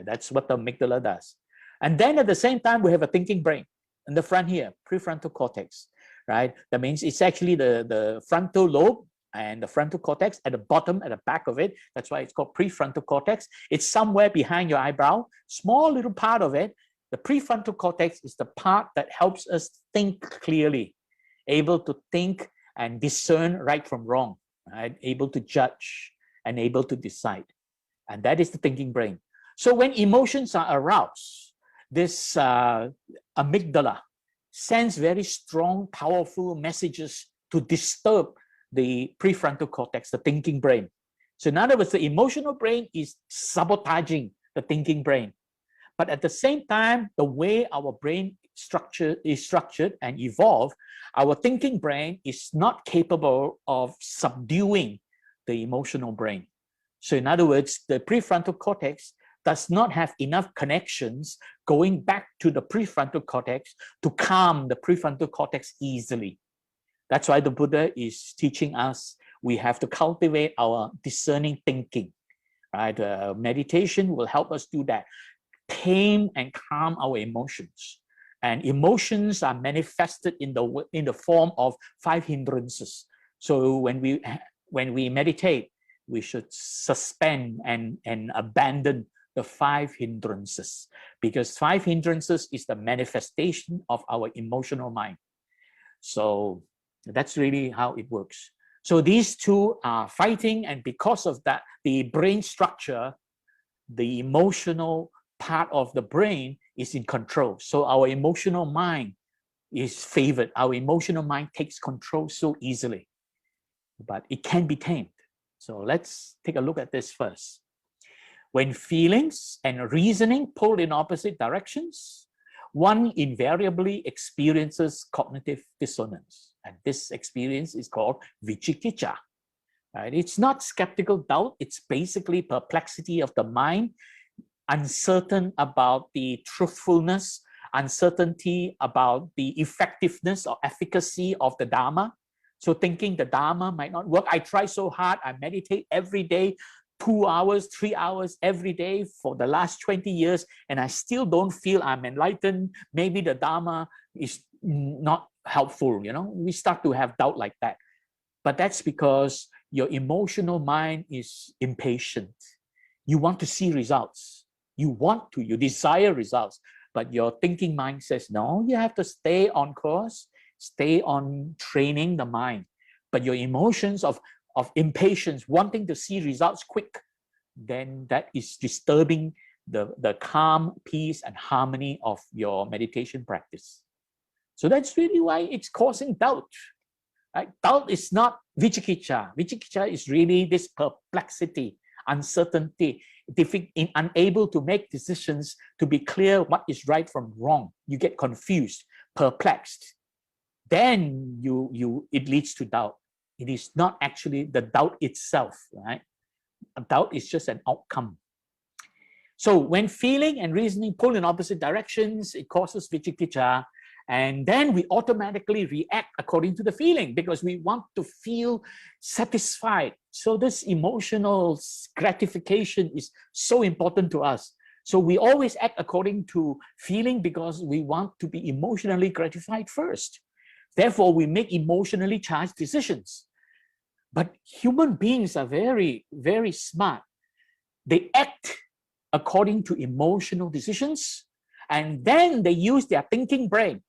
That's what the amygdala does. And then at the same time, we have a thinking brain in the front here, prefrontal cortex, right? That means it's actually the frontal lobe and the frontal cortex at the bottom, at the back of it. That's why it's called prefrontal cortex. It's somewhere behind your eyebrow, small little part of it. The prefrontal cortex is the part that helps us think clearly, able to think and discern right from wrong, right? Able to judge and able to decide. And that is the thinking brain. So when emotions are aroused, this amygdala sends very strong, powerful messages to disturb the prefrontal cortex, the thinking brain. So in other words, the emotional brain is sabotaging the thinking brain. But at the same time, the way our brain is structured and evolved, our thinking brain is not capable of subduing the emotional brain. So in other words, the prefrontal cortex does not have enough connections going back to the prefrontal cortex to calm the prefrontal cortex easily. That's why the Buddha is teaching us we have to cultivate our discerning thinking. Right? Meditation will help us do that. Tame and calm our emotions. And emotions are manifested in the form of 5 hindrances. So when we meditate, we should suspend and abandon the 5 hindrances, because 5 hindrances is the manifestation of our emotional mind. So that's really how it works. So these two are fighting, and because of that, the brain structure, the emotional part of the brain is in control. So our emotional mind is favored. Our emotional mind takes control so easily, but it can be tamed. So let's take a look at this first. When feelings and reasoning pull in opposite directions, one invariably experiences cognitive dissonance. And this experience is called vicikicca. Right? It's not skeptical doubt, it's basically perplexity of the mind, uncertain about the truthfulness, uncertainty about the effectiveness or efficacy of the Dhamma. So thinking the Dhamma might not work. I try so hard, I meditate every day, 2 hours, 3 hours every day for the last 20 years, and I still don't feel I'm enlightened. Maybe the Dhamma is not helpful, you know. We start to have doubt like that. But that's because your emotional mind is impatient. You want to see results. You desire results. But your thinking mind says, no, you have to stay on course, stay on training the mind. But your emotions of impatience, wanting to see results quick, then that is disturbing the calm, peace, and harmony of your meditation practice. So that's really why it's causing doubt. Right? Doubt is not vicikicca. Vicikicca is really this perplexity, uncertainty, unable to make decisions to be clear what is right from wrong. You get confused, perplexed. Then it leads to doubt. It is not actually the doubt itself, right? A doubt is just an outcome. So when feeling and reasoning pull in opposite directions, it causes vicikicca. And then we automatically react according to the feeling because we want to feel satisfied. So this emotional gratification is so important to us. So we always act according to feeling because we want to be emotionally gratified first. Therefore, we make emotionally charged decisions. But human beings are very, very smart. They act according to emotional decisions, and then they use their thinking brain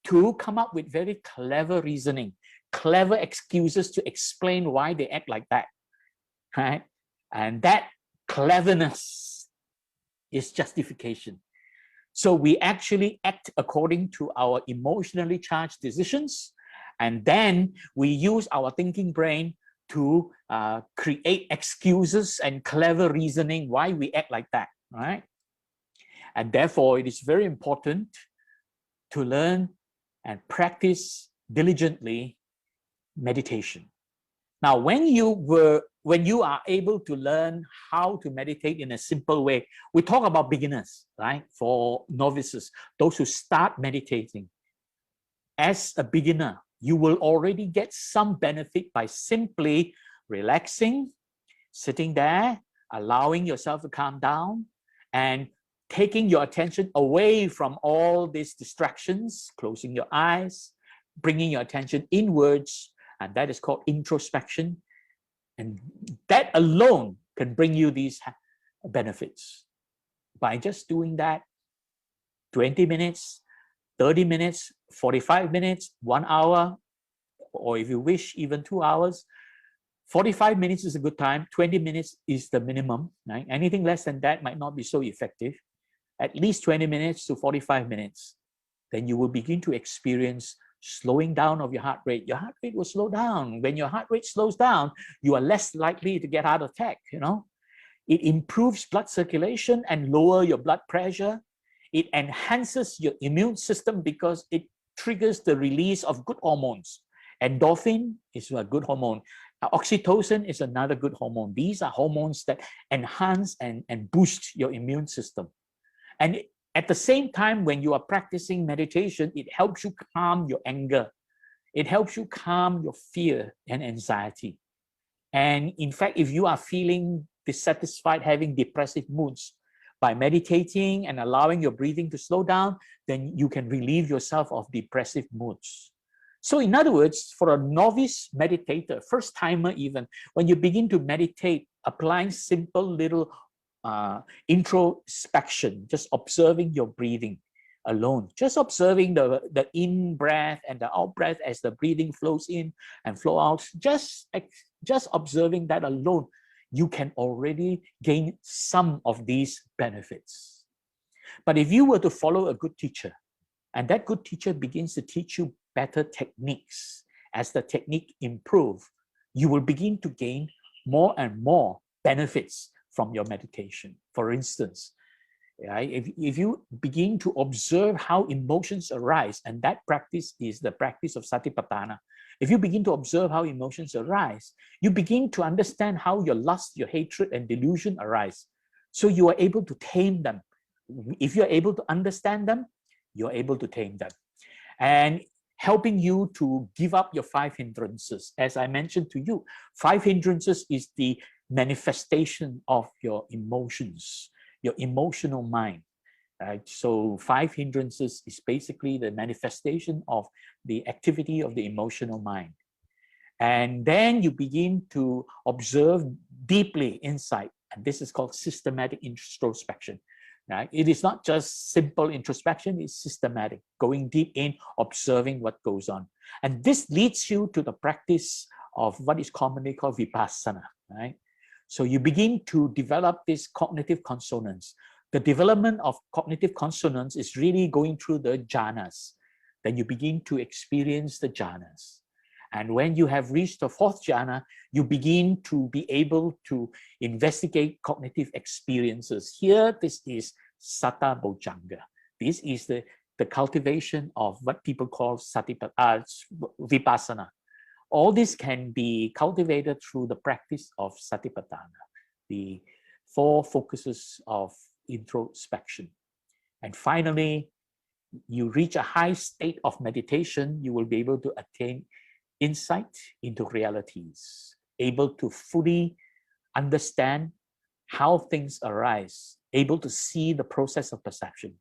to come up with very clever reasoning, clever excuses to explain why they act like that, right? And that cleverness is justification. So we actually act according to our emotionally charged decisions, and then we use our thinking brain to create excuses and clever reasoning why we act like that, right? And therefore, it is very important to learn and practice diligently meditation. Now, when you are able to learn how to meditate in a simple way, we talk about beginners, right? For novices, those who start meditating. As a beginner, you will already get some benefit by simply relaxing, sitting there, allowing yourself to calm down, and taking your attention away from all these distractions, closing your eyes, bringing your attention inwards, and that is called introspection. And that alone can bring you these benefits. By just doing that, 20 minutes, 30 minutes, 45 minutes, 1 hour, or if you wish, even 2 hours. 45 minutes is a good time. 20 minutes is the minimum. Right? Anything less than that might not be so effective. At least 20 minutes to 45 minutes. Then you will begin to experience slowing down of your heart rate. Your heart rate will slow down. When your heart rate slows down, you are less likely to get heart attack, you know. It improves blood circulation and lower your blood pressure. It enhances your immune system because it triggers the release of good hormones. Endorphin is a good hormone. Oxytocin is another good hormone. These are hormones that enhance and boost your immune system. And at the same time, when you are practicing meditation, it helps you calm your anger. It helps you calm your fear and anxiety. And in fact, if you are feeling dissatisfied, having depressive moods, by meditating and allowing your breathing to slow down, then you can relieve yourself of depressive moods. So in other words, for a novice meditator, first timer even, when you begin to meditate, applying simple little introspection, just observing your breathing alone, just observing the in breath and the out breath as the breathing flows in and flow out, just observing that alone, you can already gain some of these benefits. But if you were to follow a good teacher, And that good teacher begins to teach you better techniques. As the technique improves, you will begin to gain more and more benefits from your meditation. For instance, right, if you begin to observe how emotions arise, and that practice is the practice of Satipatthana. If you begin to observe how emotions arise, you begin to understand how your lust, your hatred, and delusion arise. So you are able to tame them. If you're able to understand them, you're able to tame them. And helping you to give up your 5 hindrances. As I mentioned to you, 5 hindrances is the manifestation of your emotions, your emotional mind. Right? So 5 hindrances is basically the manifestation of the activity of the emotional mind. And then you begin to observe deeply inside. And this is called systematic introspection. Right? It is not just simple introspection, it's systematic, going deep in, observing what goes on. And this leads you to the practice of what is commonly called vipassana. Right? So you begin to develop this cognitive consonance. The development of cognitive consonance is really going through the jhanas. Then you begin to experience the jhanas. And when you have reached the 4th jhana, you begin to be able to investigate cognitive experiences. Here, this is satta bojjhanga. This is the cultivation of what people call vipassana. All this can be cultivated through the practice of satipatthana, the 4 focuses of introspection. And finally, you reach a high state of meditation, you will be able to attain insight into realities, able to fully understand how things arise, able to see the process of perception.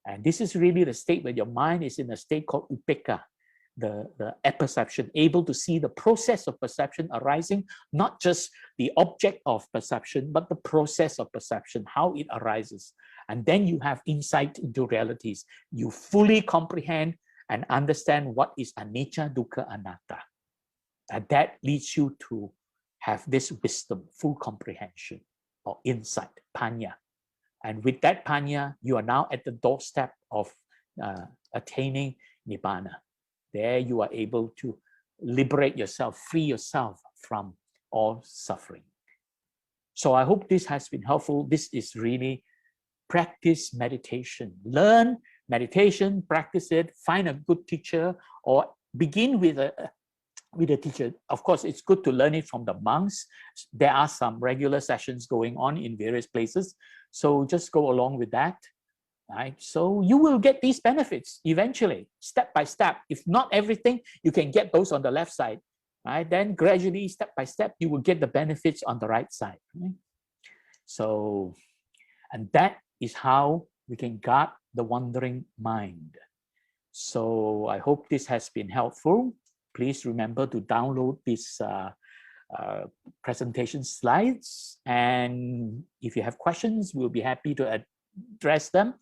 And this is really the state where your mind is in a state called upekkha, the apperception, able to see the process of perception arising, not just the object of perception, but the process of perception, how it arises. And then you have insight into realities. You fully comprehend and understand what is anicca, dukkha, anatta. And that leads you to have this wisdom, full comprehension or insight, panya. And with that panya, you are now at the doorstep of attaining nibbana. There you are able to liberate yourself, free yourself from all suffering. So I hope this has been helpful. This is really practice meditation. Learn meditation, practice it, find a good teacher, or begin with a teacher. Of course, it's good to learn it from the monks. There are some regular sessions going on in various places. So just go along with that. Right? So you will get these benefits eventually, step by step. If not everything, you can get those on the left side. Right? Then gradually, step by step, you will get the benefits on the right side. Right? So, and that is how we can guard the wandering mind. So I hope this has been helpful. Please remember to download this presentation slides. And if you have questions, we'll be happy to address them.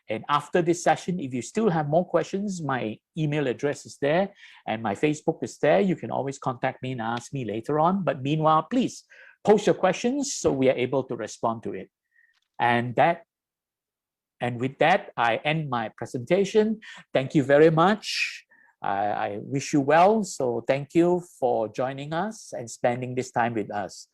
And after this session, if you still have more questions, my email address is there and my Facebook is there. You can always contact me and ask me later on. But meanwhile, please post your questions so we are able to respond to it. And with that, I end my presentation. Thank you very much. I wish you well. So thank you for joining us and spending this time with us.